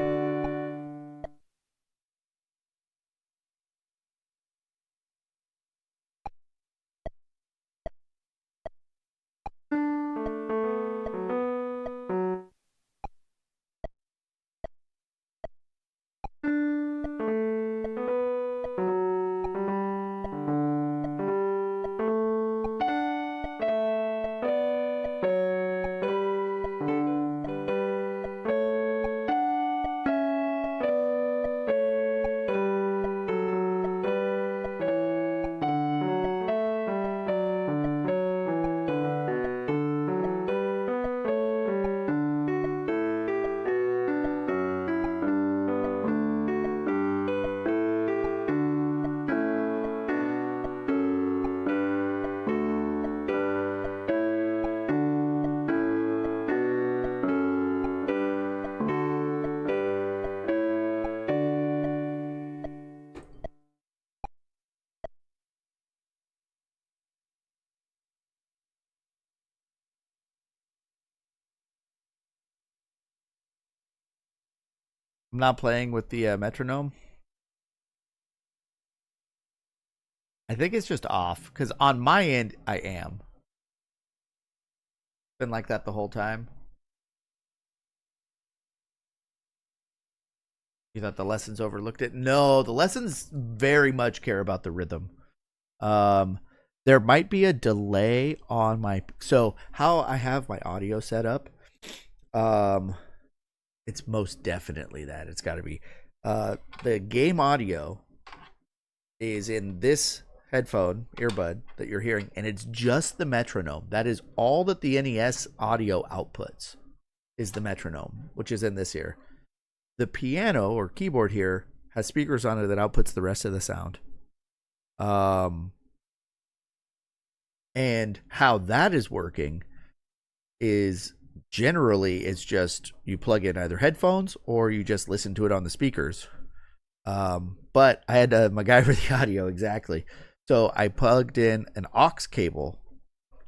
I'm not playing with the metronome. I think it's just off because on my end I am. Been like that the whole time. You thought the lessons overlooked it? No, the lessons very much care about the rhythm. There might be a delay on my, so how I have my audio set up. It's most definitely that. It's got to be the game audio is in this headphone earbud that you're hearing, and it's just the metronome. That is all that the NES audio outputs is the metronome, which is in this ear. The piano or keyboard here has speakers on it that outputs the rest of the sound. And how that is working is generally it's just you plug in either headphones or you just listen to it on the speakers. But I had to MacGyver the audio exactly. So I plugged in an aux cable.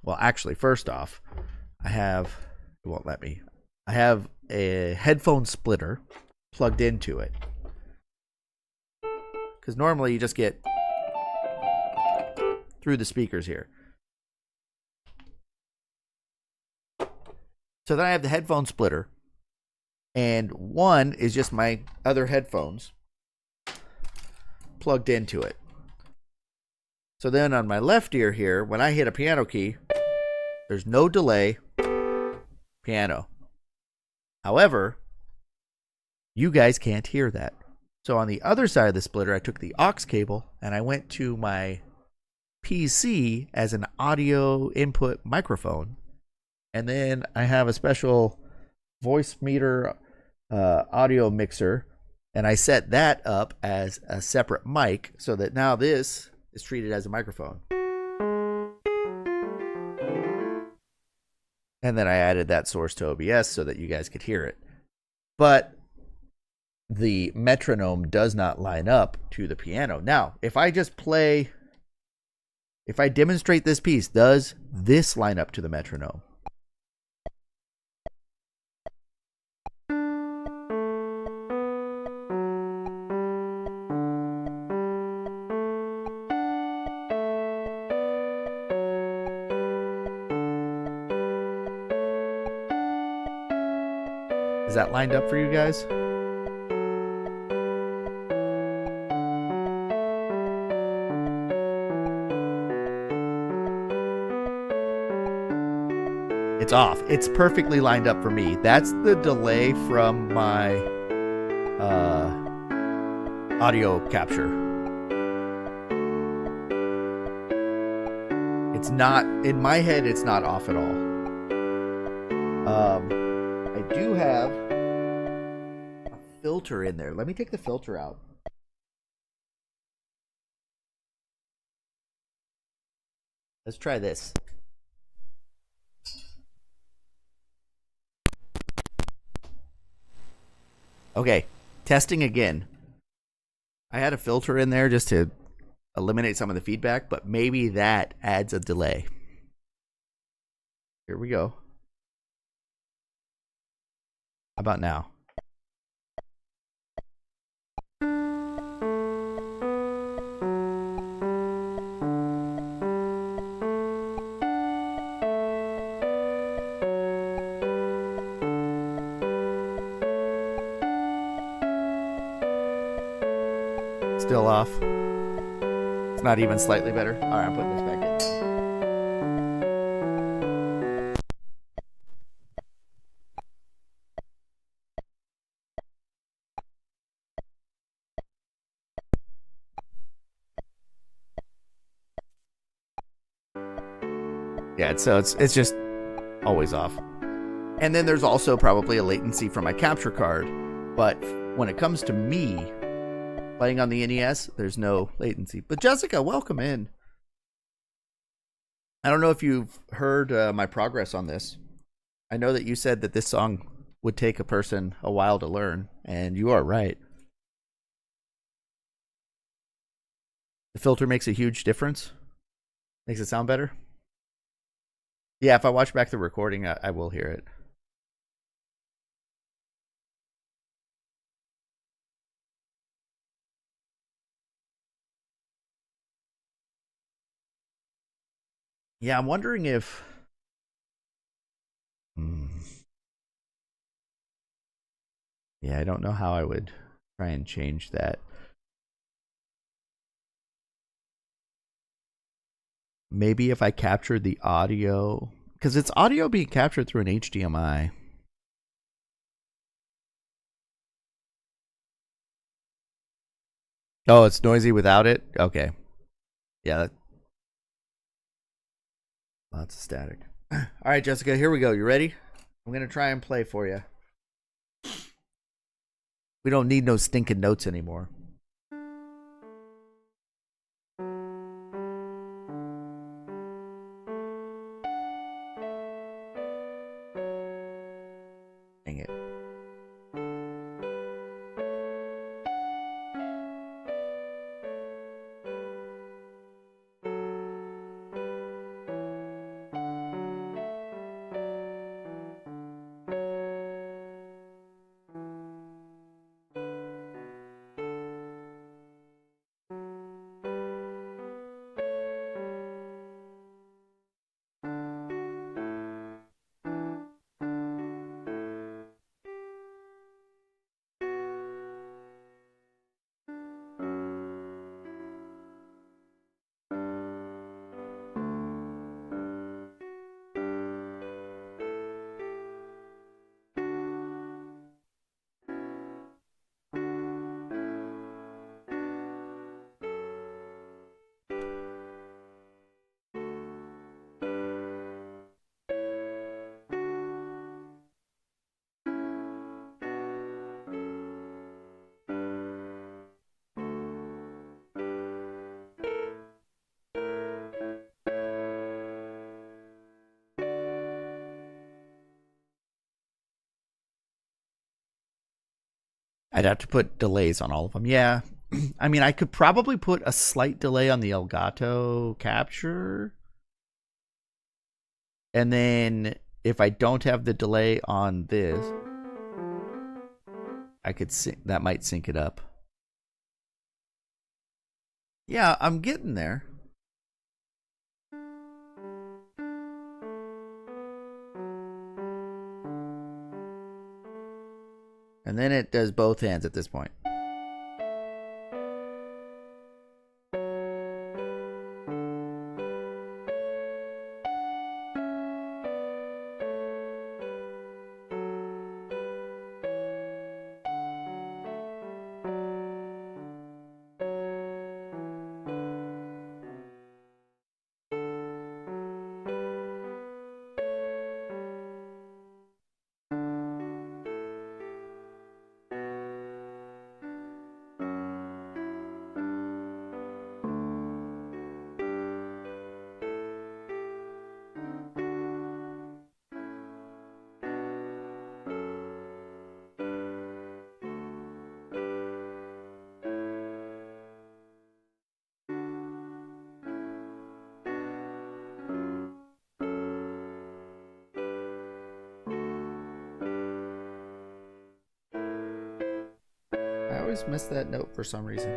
Well, actually, first off, it won't let me. I have a headphone splitter plugged into it. Because normally you just get through the speakers here. So then I have the headphone splitter. And one is just my other headphones plugged into it. So then on my left ear here, when I hit a piano key, there's no delay, piano. However, you guys can't hear that. So on the other side of the splitter, I took the aux cable and I went to my PC as an audio input microphone. And then I have a special voice meter audio mixer, and I set that up as a separate mic so that now this is treated as a microphone. And then I added that source to OBS so that you guys could hear it. But the metronome does not line up to the piano. Now, if I demonstrate this piece, does this line up to the metronome? Is that lined up for you guys? It's off. It's perfectly lined up for me. That's the delay from my audio capture. It's not, in my head, it's not off at all. I do have a filter in there. Let me take the filter out. Let's try this. Okay, testing again. I had a filter in there just to eliminate some of the feedback, but maybe that adds a delay. Here we go. How about now? Still off. It's not even slightly better. All right, I'm putting this back in. Yeah, so it's just always off. And then there's also probably a latency from my capture card, but when it comes to me playing on the NES, there's no latency. But Jessica, welcome in. I don't know if you've heard my progress on this. I know that you said that this song would take a person a while to learn, and you are right. The filter makes a huge difference. Makes it sound better. Yeah, if I watch back the recording, I will hear it. Yeah, I'm wondering if. Hmm. Yeah, I don't know how I would try and change that. Maybe if I captured the audio, because it's audio being captured through an HDMI. Oh, it's noisy without it? Okay. Yeah, lots of static. All right, Jessica, here we go. You ready? I'm going to try and play for you. We don't need no stinking notes anymore. Dang it. I'd have to put delays on all of them. Yeah. I mean, I could probably put a slight delay on the Elgato capture. And then if I don't have the delay on this, I could that might sync it up. Yeah, I'm getting there. And then it does both hands at this point. I always miss that note for some reason.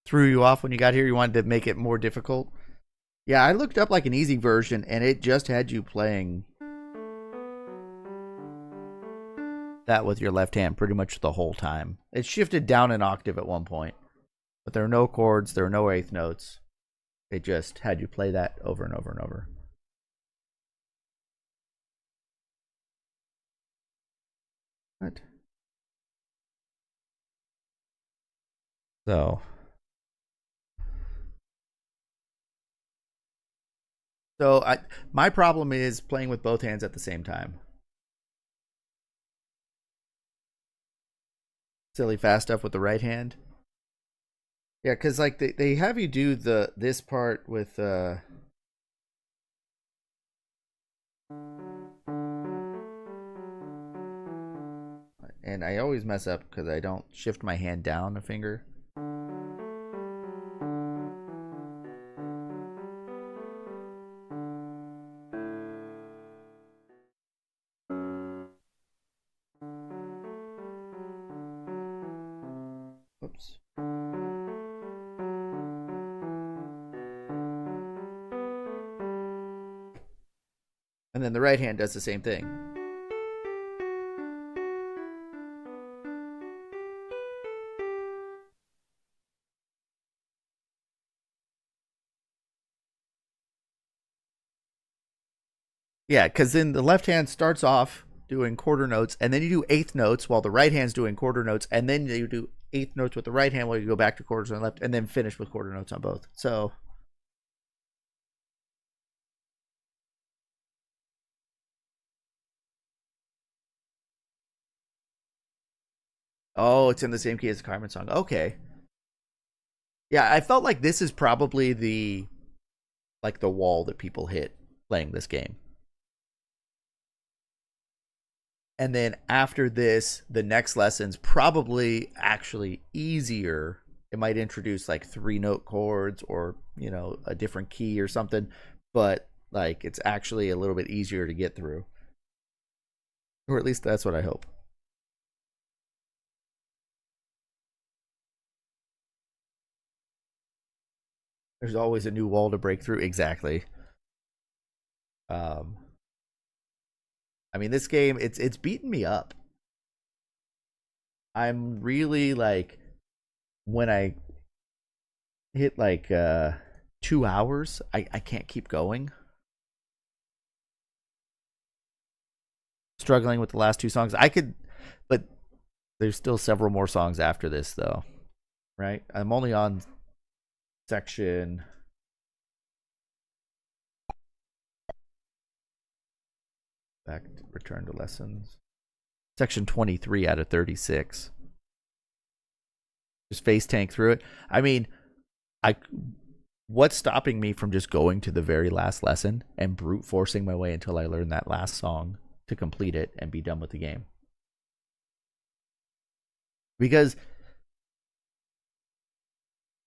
Threw you off when you got here? You wanted to make it more difficult? Yeah, I looked up like an easy version and it just had you playing that with your left hand pretty much the whole time. It shifted down an octave at one point, but there are no chords, there are no eighth notes. It just had you play that over and over and over. What? So my problem is playing with both hands at the same time. Silly fast stuff with the right hand. Yeah, because like they have you do this part with and I always mess up because I don't shift my hand down a finger. And then the right hand does the same thing. Yeah, because then the left hand starts off doing quarter notes, and then you do eighth notes while the right hand's doing quarter notes, and then you do eighth notes with the right hand while you go back to quarters on the left, and then finish with quarter notes on both. So, oh, it's in the same key as the Carmen song. Okay. Yeah, I felt like this is probably the wall that people hit playing this game. And then after this, the next lesson's probably actually easier. It might introduce like 3-note chords or, a different key or something, but like it's actually a little bit easier to get through. Or at least that's what I hope. There's always a new wall to break through. Exactly. Um, I mean, this game, it's beaten me up. I'm really like, when I hit like 2 hours, I can't keep going. Struggling with the last two songs. I could, but there's still several more songs after this, though. Right? I'm only on section. Back to return to lessons. Section 23 out of 36. Just face tank through it. I mean, what's stopping me from just going to the very last lesson and brute forcing my way until I learn that last song to complete it and be done with the game? Because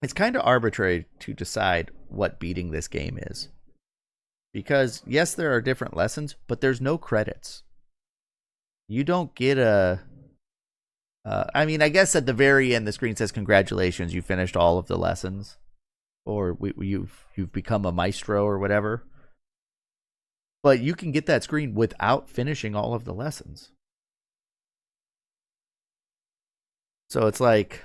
it's kind of arbitrary to decide what beating this game is. Because, yes, there are different lessons, but there's no credits. You don't get a... I mean, I guess at the very end, the screen says, congratulations, you finished all of the lessons. Or you've become a maestro or whatever. But you can get that screen without finishing all of the lessons. So it's like,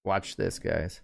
watch this, guys.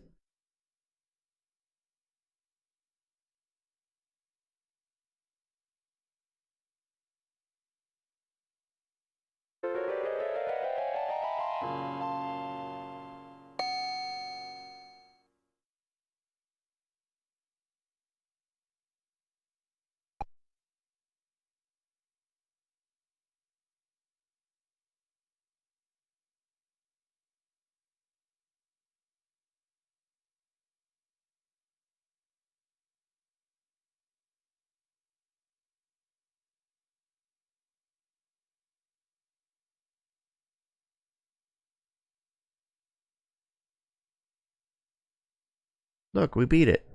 Look, we beat it.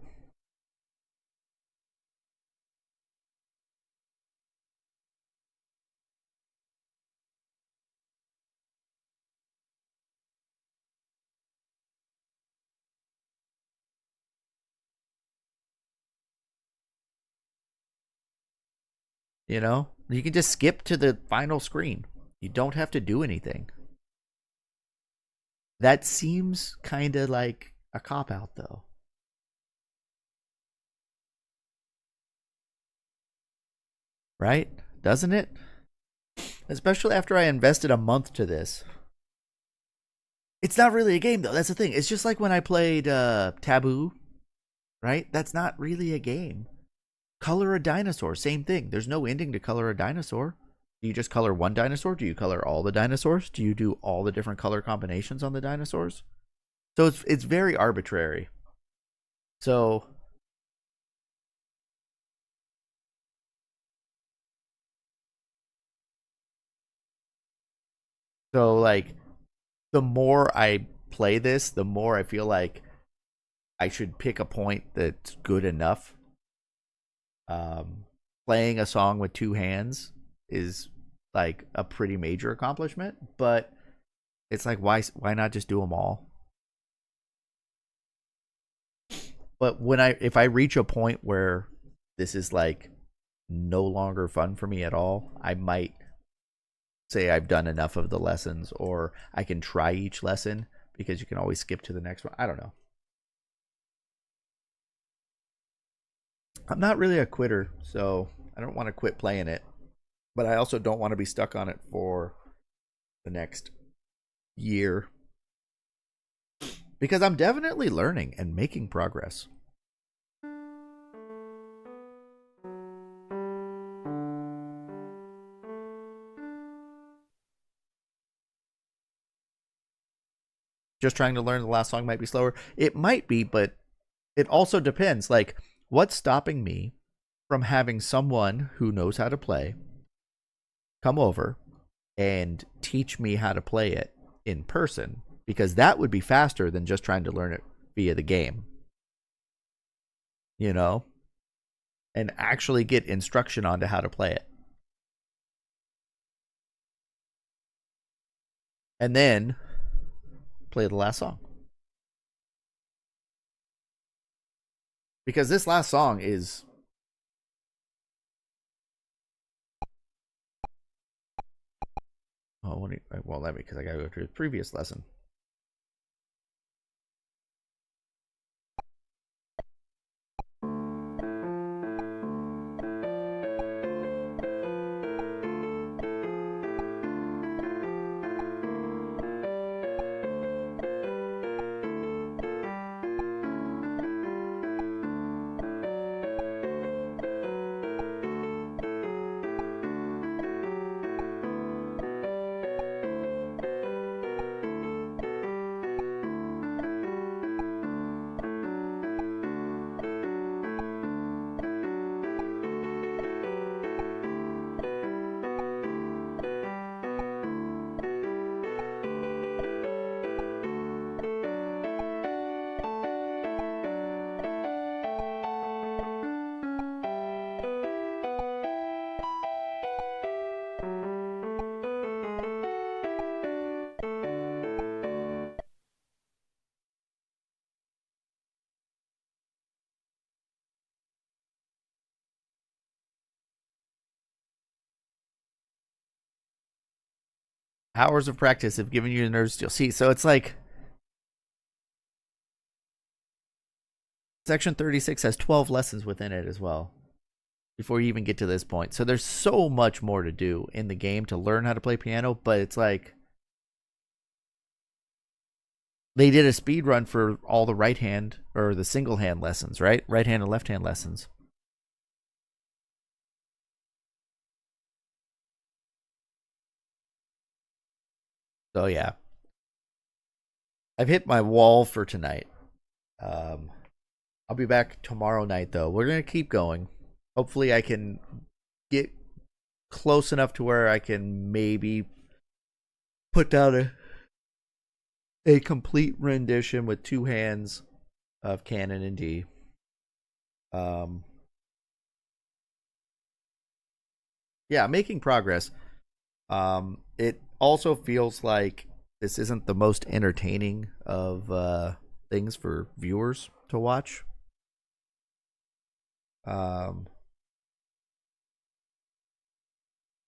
You can just skip to the final screen. You don't have to do anything. That seems kind of like a cop-out, though. Right? Doesn't it? Especially after I invested a month to this. It's not really a game, though. That's the thing. It's just like when I played Taboo, right? That's not really a game. Color a dinosaur, same thing. There's no ending to color a dinosaur. Do you just color one dinosaur? Do you color all the dinosaurs? Do you do all the different color combinations on the dinosaurs? So it's very arbitrary. So like, the more I play this, the more I feel like I should pick a point that's good enough. Playing a song with two hands is like a pretty major accomplishment, but it's like, why not just do them all? But if I reach a point where this is like no longer fun for me at all, I might say I've done enough of the lessons, or I can try each lesson because you can always skip to the next one. I don't know. I'm not really a quitter, so I don't want to quit playing it, but I also don't want to be stuck on it for the next year because I'm definitely learning and making progress. Just trying to learn the last song might be slower. It might be, but it also depends. Like, what's stopping me from having someone who knows how to play come over and teach me how to play it in person? Because that would be faster than just trying to learn it via the game. You know? And actually get instruction on to how to play it. And then play the last song. Because this last song is... Oh, well, let me, because I gotta go to the previous lesson. Hours of practice have given you the nerves to see. So it's like Section 36 has 12 lessons within it as well before you even get to this point. So there's so much more to do in the game to learn how to play piano, but it's like they did a speed run for all the right hand or the single hand lessons, right? Right hand and left hand lessons. So yeah, I've hit my wall for tonight. I'll be back tomorrow night though. We're gonna keep going. Hopefully, I can get close enough to where I can maybe put down a complete rendition with two hands of Canon and D. Yeah, making progress. It also feels like this isn't the most entertaining of things for viewers to watch.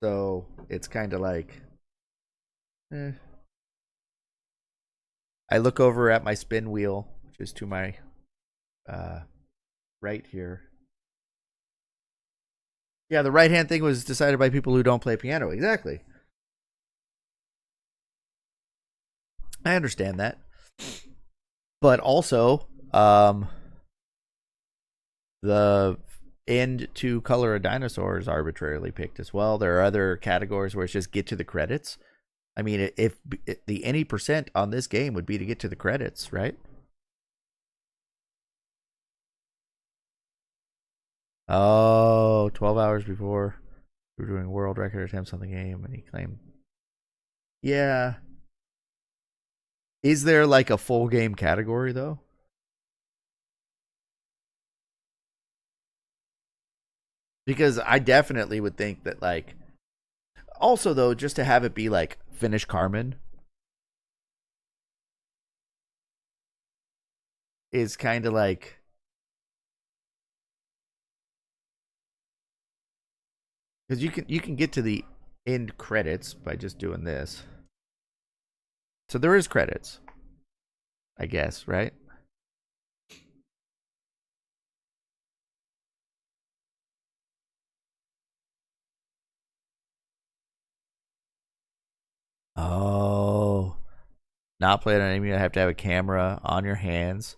So it's kind of like, I look over at my spin wheel, which is to my right here. Yeah, the right hand thing was decided by people who don't play piano. Exactly. I understand that. But also, the end to color a dinosaur is arbitrarily picked as well. There are other categories where it's just get to the credits. I mean, if the any percent on this game would be to get to the credits, right? Oh, 12 hours before we were doing world record attempts on the game, and he claimed. Yeah. Is there like a full game category though? Because I definitely would think that, like, also though, just to have it be like finish Carmen is kind of like, Because you can get to the end credits by just doing this. So there is credits, I guess, right? Oh, not playing on aim. You have to have a camera on your hands.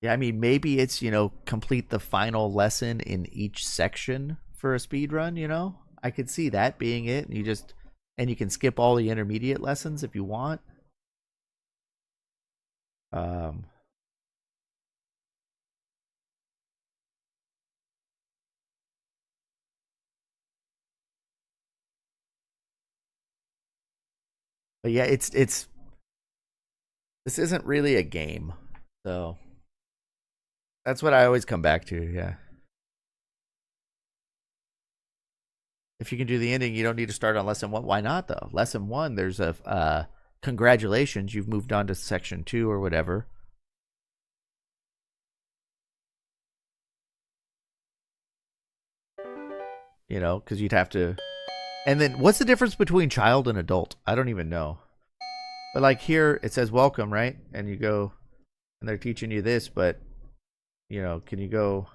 Yeah, I mean, maybe it's, complete the final lesson in each section for a speed run, I could see that being it. And you can skip all the intermediate lessons if you want. Um, but yeah, it's this isn't really a game. So that's what I always come back to, yeah. If you can do the ending, you don't need to start on lesson 1. Why not though? Lesson 1, there's a congratulations, you've moved on to section 2 or whatever. Because you'd have to. And then what's the difference between child and adult? I don't even know. But like here, it says welcome, right? And you go, and they're teaching you this, but can you go?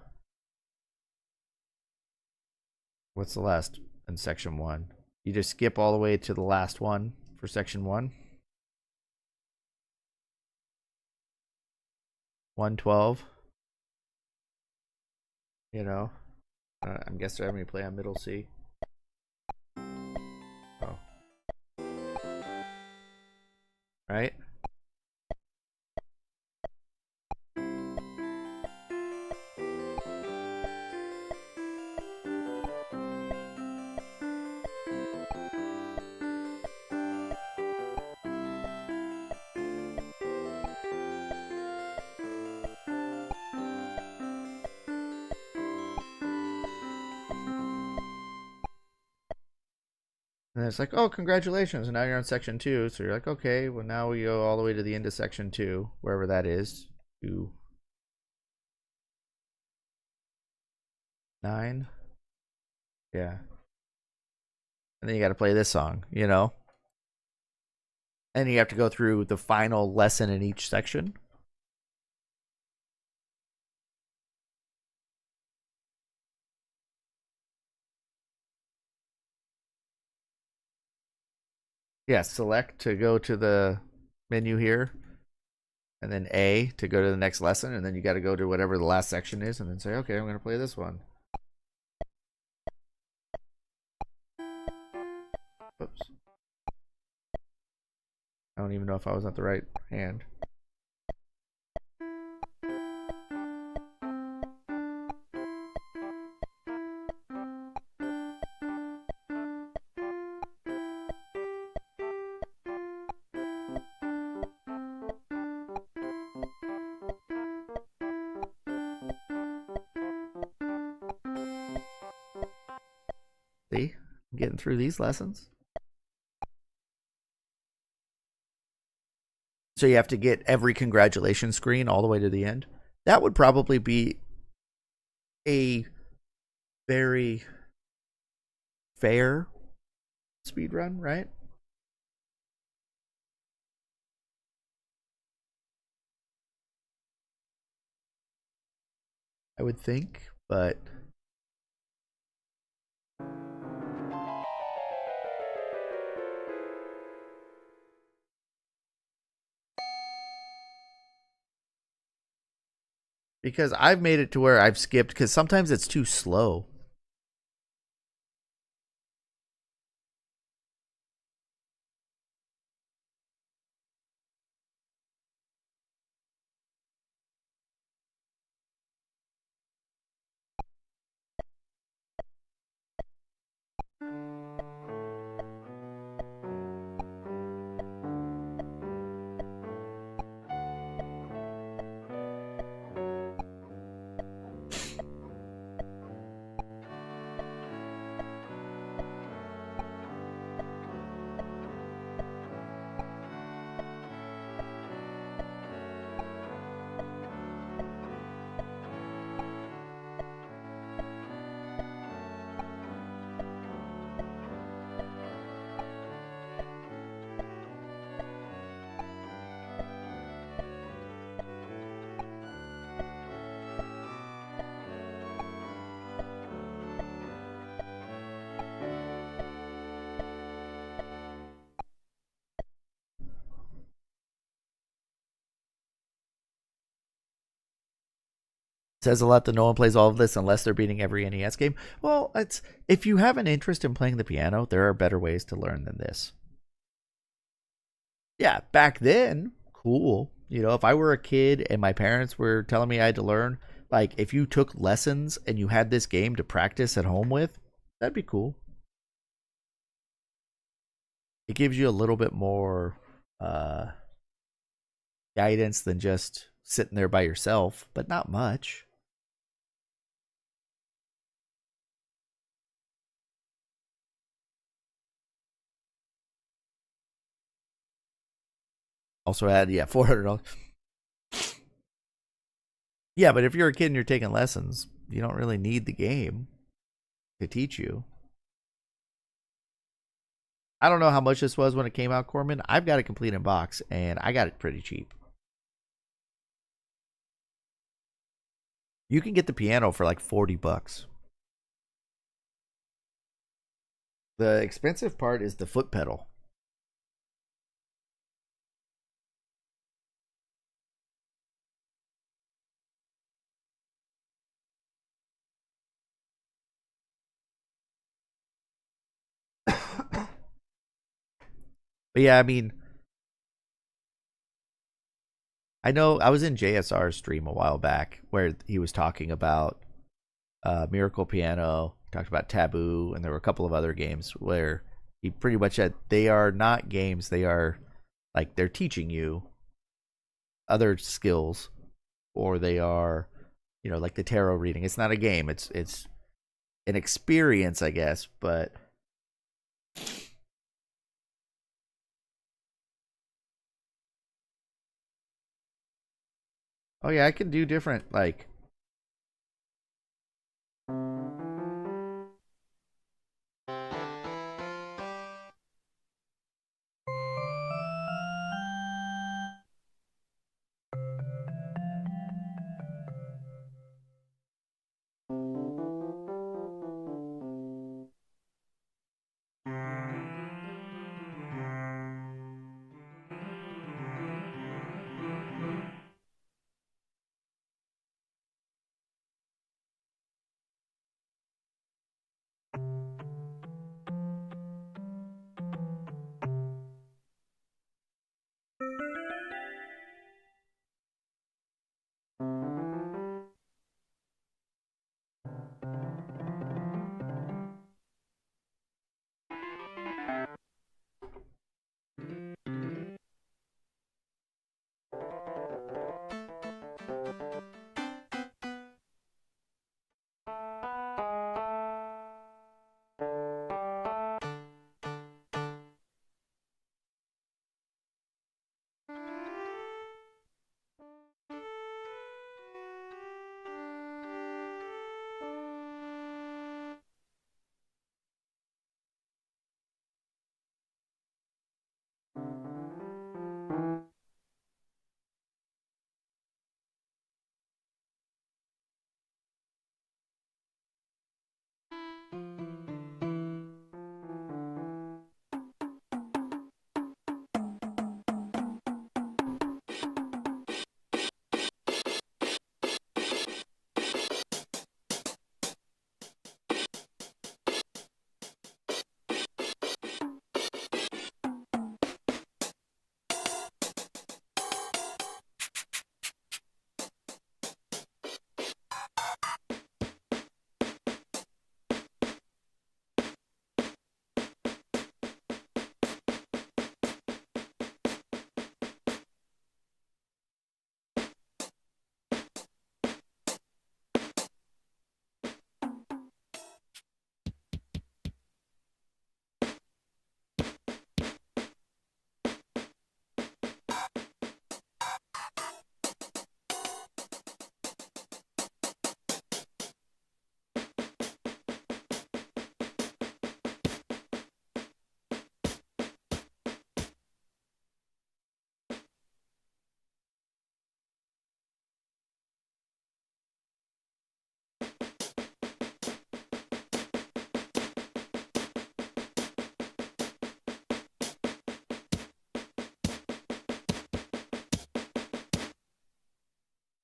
What's the last in section 1? You just skip all the way to the last one for section 1. 112. I'm guessing they're having me play on middle C. Oh, right. And it's like, oh, congratulations. And now you're on section 2. So you're like, okay, well, now we go all the way to the end of section 2, wherever that is. 2, 9. Yeah. And then you got to play this song, And you have to go through the final lesson in each section. Yeah, select to go to the menu here. And then A to go to the next lesson. And then you got to go to whatever the last section is. And then say, okay, I'm going to play this one. Oops. I don't even know if I was at the right hand. See? I'm getting through these lessons. So you have to get every congratulations screen all the way to the end. That would probably be a very fair speed run, right? I would think, but because I've made it to where I've skipped because sometimes it's too slow. Says a lot that no one plays all of this unless they're beating every NES game. Well, it's if you have an interest in playing the piano, there are better ways to learn than this. Yeah, back then, cool. You know, if I were a kid and my parents were telling me I had to learn, like if you took lessons and you had this game to practice at home with, that'd be cool. It gives you a little bit more uh, guidance than just sitting there by yourself, but not much. Also had yeah $400. Yeah, but if you're a kid and you're taking lessons, you don't really need the game to teach you. I don't know how much this was when it came out, Corman. I've got it complete in box, and I got it pretty cheap. You can get the piano for like $40. The expensive part is the foot pedal. But yeah, I mean, I know I was in JSR's stream a while back where he was talking about Miracle Piano, talked about Taboo, and there were a couple of other games where he pretty much said they are not games. They are like they're teaching you other skills, or they are, you know, like the tarot reading. It's not a game. It's an experience, I guess. But oh yeah, I can do different like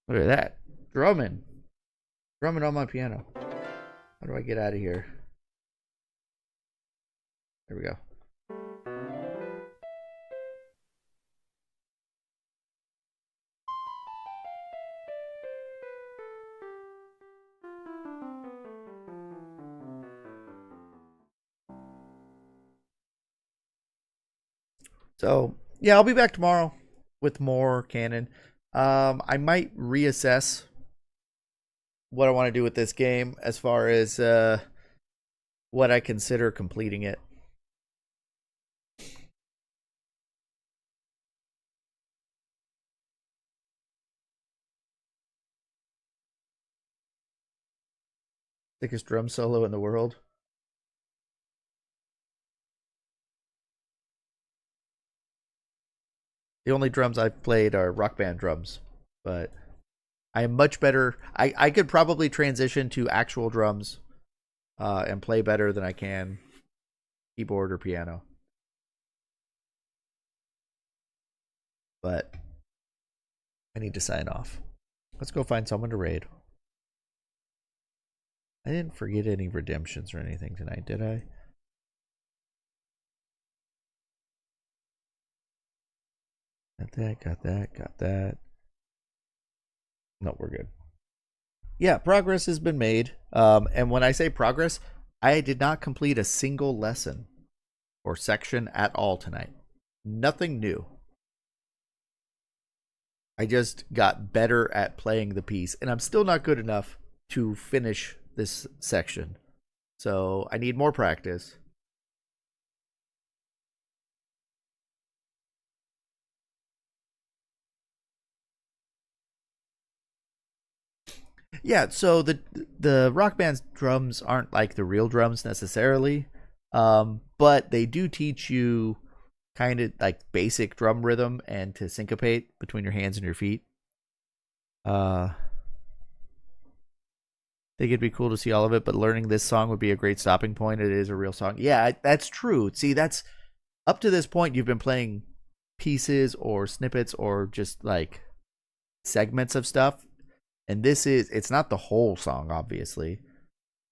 Look at that. Drumming. Drumming on my piano. How do I get out of here? There we go. So, yeah, I'll be back tomorrow with more canon. I might reassess what I want to do with this game as far as what I consider completing it. Thickest drum solo in the world. The only drums I've played are Rock Band drums, but I am much better. I could probably transition to actual drums and play better than I can keyboard or piano. But I need to sign off. Let's go find someone to raid. I didn't forget any redemptions or anything tonight, did I? Got that, got that, got that. No, we're good. Yeah, progress has been made. And when I say progress, I did not complete a single lesson or section at all tonight. Nothing new. I just got better at playing the piece, and I'm still not good enough to finish this section. So I need more practice. Yeah, so the Rock Band's drums aren't like the real drums necessarily, but they do teach you kind of like basic drum rhythm and to syncopate between your hands and your feet. I think it'd be cool to see all of it, but learning this song would be a great stopping point. It is a real song. Yeah, that's true. See, that's up to this point you've been playing pieces or snippets or just like segments of stuff. And this is it's not the whole song obviously,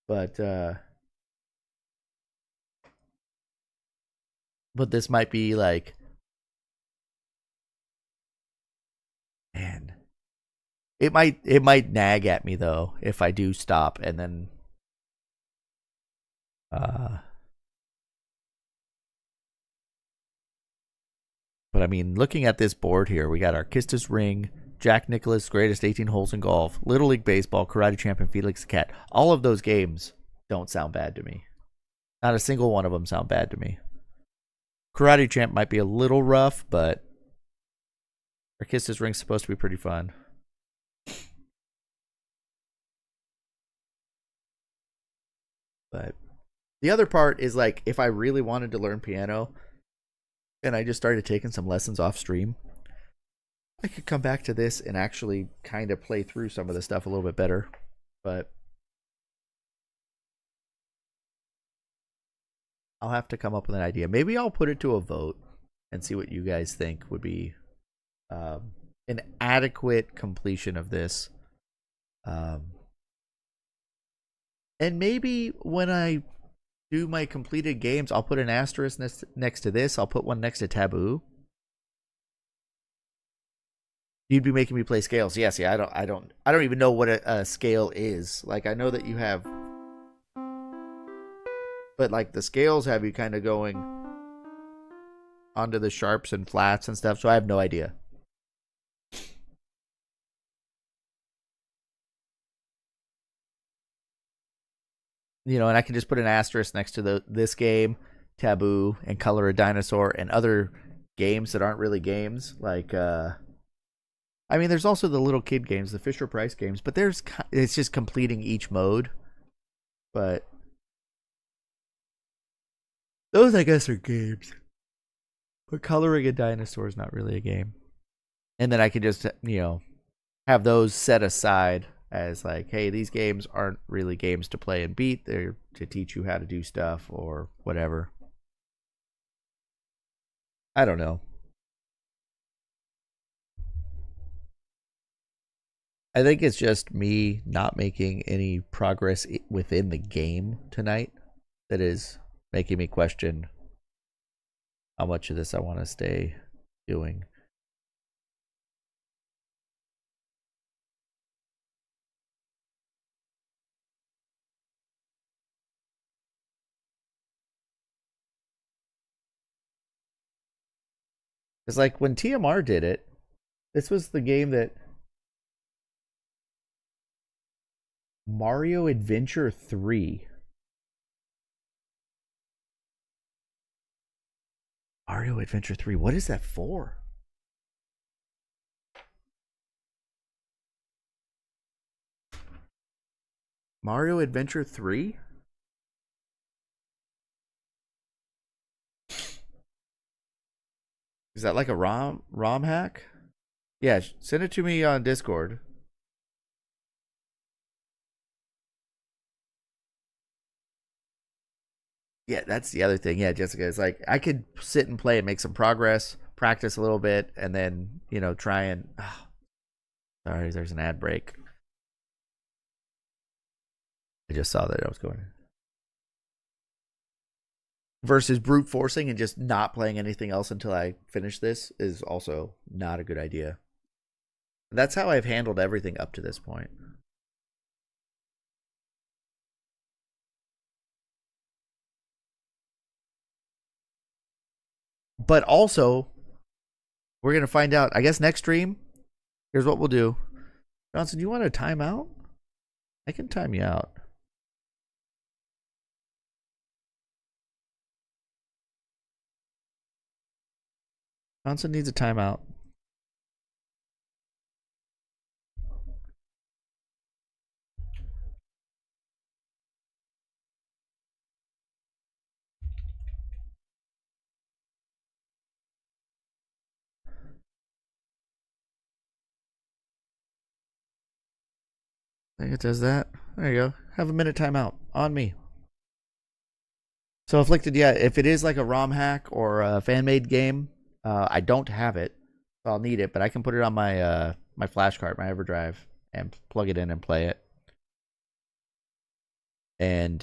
but this might be like, man, it might nag at me though if I do stop and then uh but I mean, looking at this board here, we got our Kistis Ring, Jack Nicklaus Greatest 18 Holes in Golf, Little League Baseball, Karate Champ, and Felix the Cat. All of those games don't sound bad to me. Not a single one of them sound bad to me. Karate Champ might be a little rough, but our Kistis Ring's supposed to be pretty fun. But the other part is like, if I really wanted to learn piano and I just started taking some lessons off stream, I could come back to this and actually kind of play through some of the stuff a little bit better. But I'll have to come up with an idea. Maybe I'll put it to a vote and see what you guys think would be an adequate completion of this. And maybe when I do my completed games, I'll put an asterisk next to this. I'll put one next to Taboo. You'd be making me play scales. Yes, yeah. I don't even know what a scale is. Like, I know that you have, but like the scales have you kind of going onto the sharps and flats and stuff. So I have no idea. You know, and I can just put an asterisk next to this game, Taboo, and Color a Dinosaur, and other games that aren't really games. Like, I mean, there's also the little kid games, the Fisher Price games, but it's just completing each mode. But those, I guess, are games. But Coloring a Dinosaur is not really a game. And then I can just, have those set aside as like, hey, these games aren't really games to play and beat. They're to teach you how to do stuff or whatever. I don't know. I think it's just me not making any progress within the game tonight that is making me question how much of this I want to stay doing. It's like when TMR did it, this was the game that Mario Adventure 3. Mario Adventure 3. What is that for? Mario Adventure 3? Is that like a ROM hack? Yeah, send it to me on Discord. Yeah, that's the other thing. Yeah, Jessica, it's like I could sit and play and make some progress, practice a little bit, and then, try and sorry, there's an ad break. I just saw that I was going versus brute forcing and just not playing anything else until I finish this is also not a good idea. That's how I've handled everything up to this point. But also, we're going to find out, I guess, next stream. Here's what we'll do. Johnson, you want a timeout? I can time you out. Johnson needs a timeout. I think it does that. There you go. Have a minute timeout on me. So Afflicted, yeah, if it is like a ROM hack or a fan-made game, I don't have it. So I'll need it, but I can put it on my my flash card, my EverDrive, and plug it in and play it. And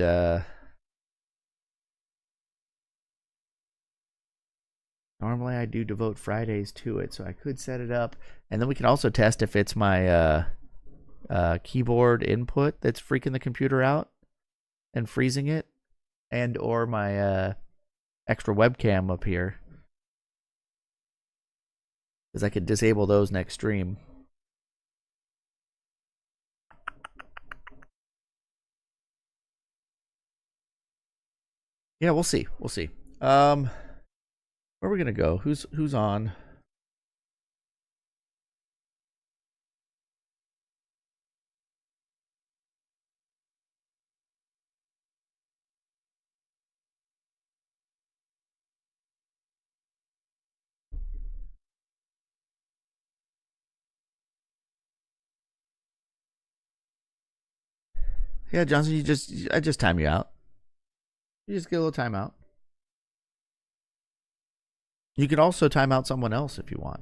normally I do devote Fridays to it, so I could set it up. And then we can also test if it's my keyboard input that's freaking the computer out and freezing it, and or my extra webcam up here, because I could disable those next stream. Yeah, we'll see. We'll see. Where are we gonna go? Who's on? Yeah, Johnson, I just time you out. You just get a little timeout. You could also time out someone else if you want.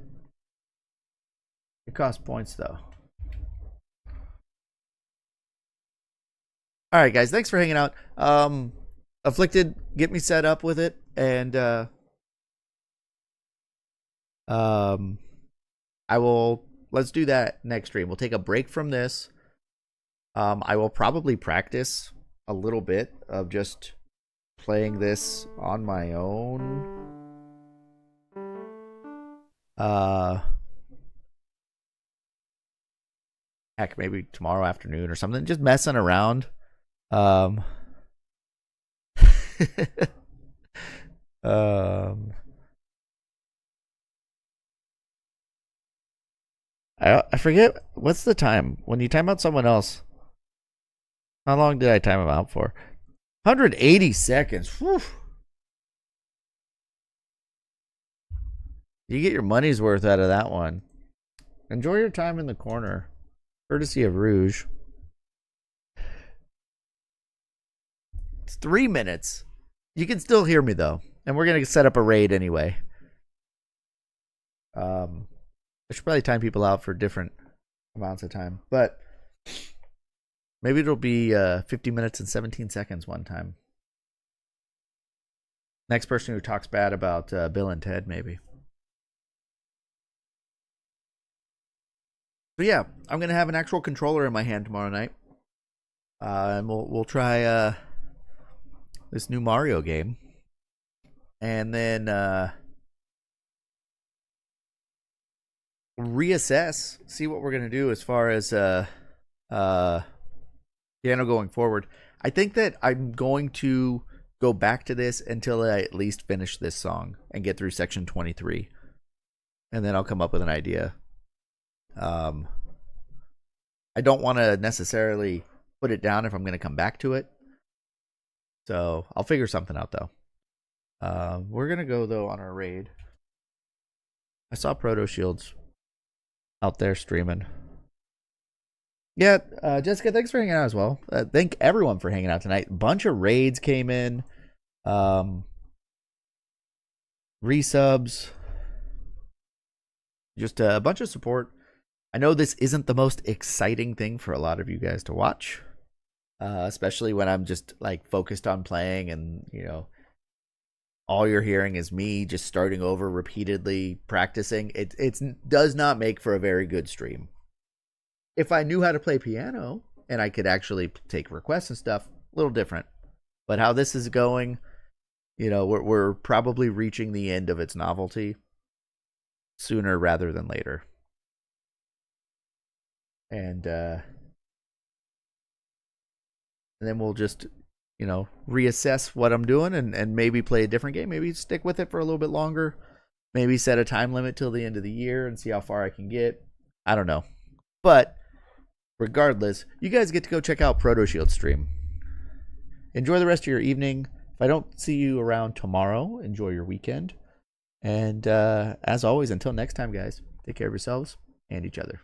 It costs points though. All right, guys, thanks for hanging out. Afflicted, get me set up with it, and I will. Let's do that next stream. We'll take a break from this. I will probably practice a little bit of just playing this on my own. Heck, maybe tomorrow afternoon or something. Just messing around. I forget what's the time when you time out someone else. How long did I time them out for? 180 seconds. Whew. You get your money's worth out of that one. Enjoy your time in the corner, courtesy of Rouge. It's 3 minutes. You can still hear me though, and we're gonna set up a raid anyway. I should probably time people out for different amounts of time. But maybe it'll be 50 minutes and 17 seconds one time. Next person who talks bad about Bill and Ted, maybe. But yeah, I'm gonna have an actual controller in my hand tomorrow night, and we'll try this new Mario game, and then reassess, see what we're gonna do as far as piano going forward. I think that I'm going to go back to this until I at least finish this song and get through section 23, and then I'll come up with an idea. I don't want to necessarily put it down if I'm going to come back to it, so I'll figure something out though. We're gonna go though on our raid. I saw Proto Shields out there streaming. Yeah, Jessica, thanks for hanging out as well. Thank everyone for hanging out tonight. Bunch of raids came in. Resubs. Just a bunch of support. I know this isn't the most exciting thing for a lot of you guys to watch. Especially when I'm just like focused on playing and, you know, all you're hearing is me just starting over repeatedly practicing. It does not make for a very good stream. If I knew how to play piano and I could actually take requests and stuff, a little different. But how this is going, you know, we're probably reaching the end of its novelty sooner rather than later. And then we'll just, you know, reassess what I'm doing and maybe play a different game. Maybe stick with it for a little bit longer. Maybe set a time limit till the end of the year and see how far I can get. I don't know. But regardless, you guys get to go check out Proto Shield stream. Enjoy the rest of your evening. If I don't see you around tomorrow, enjoy your weekend. And as always, until next time, guys, take care of yourselves and each other.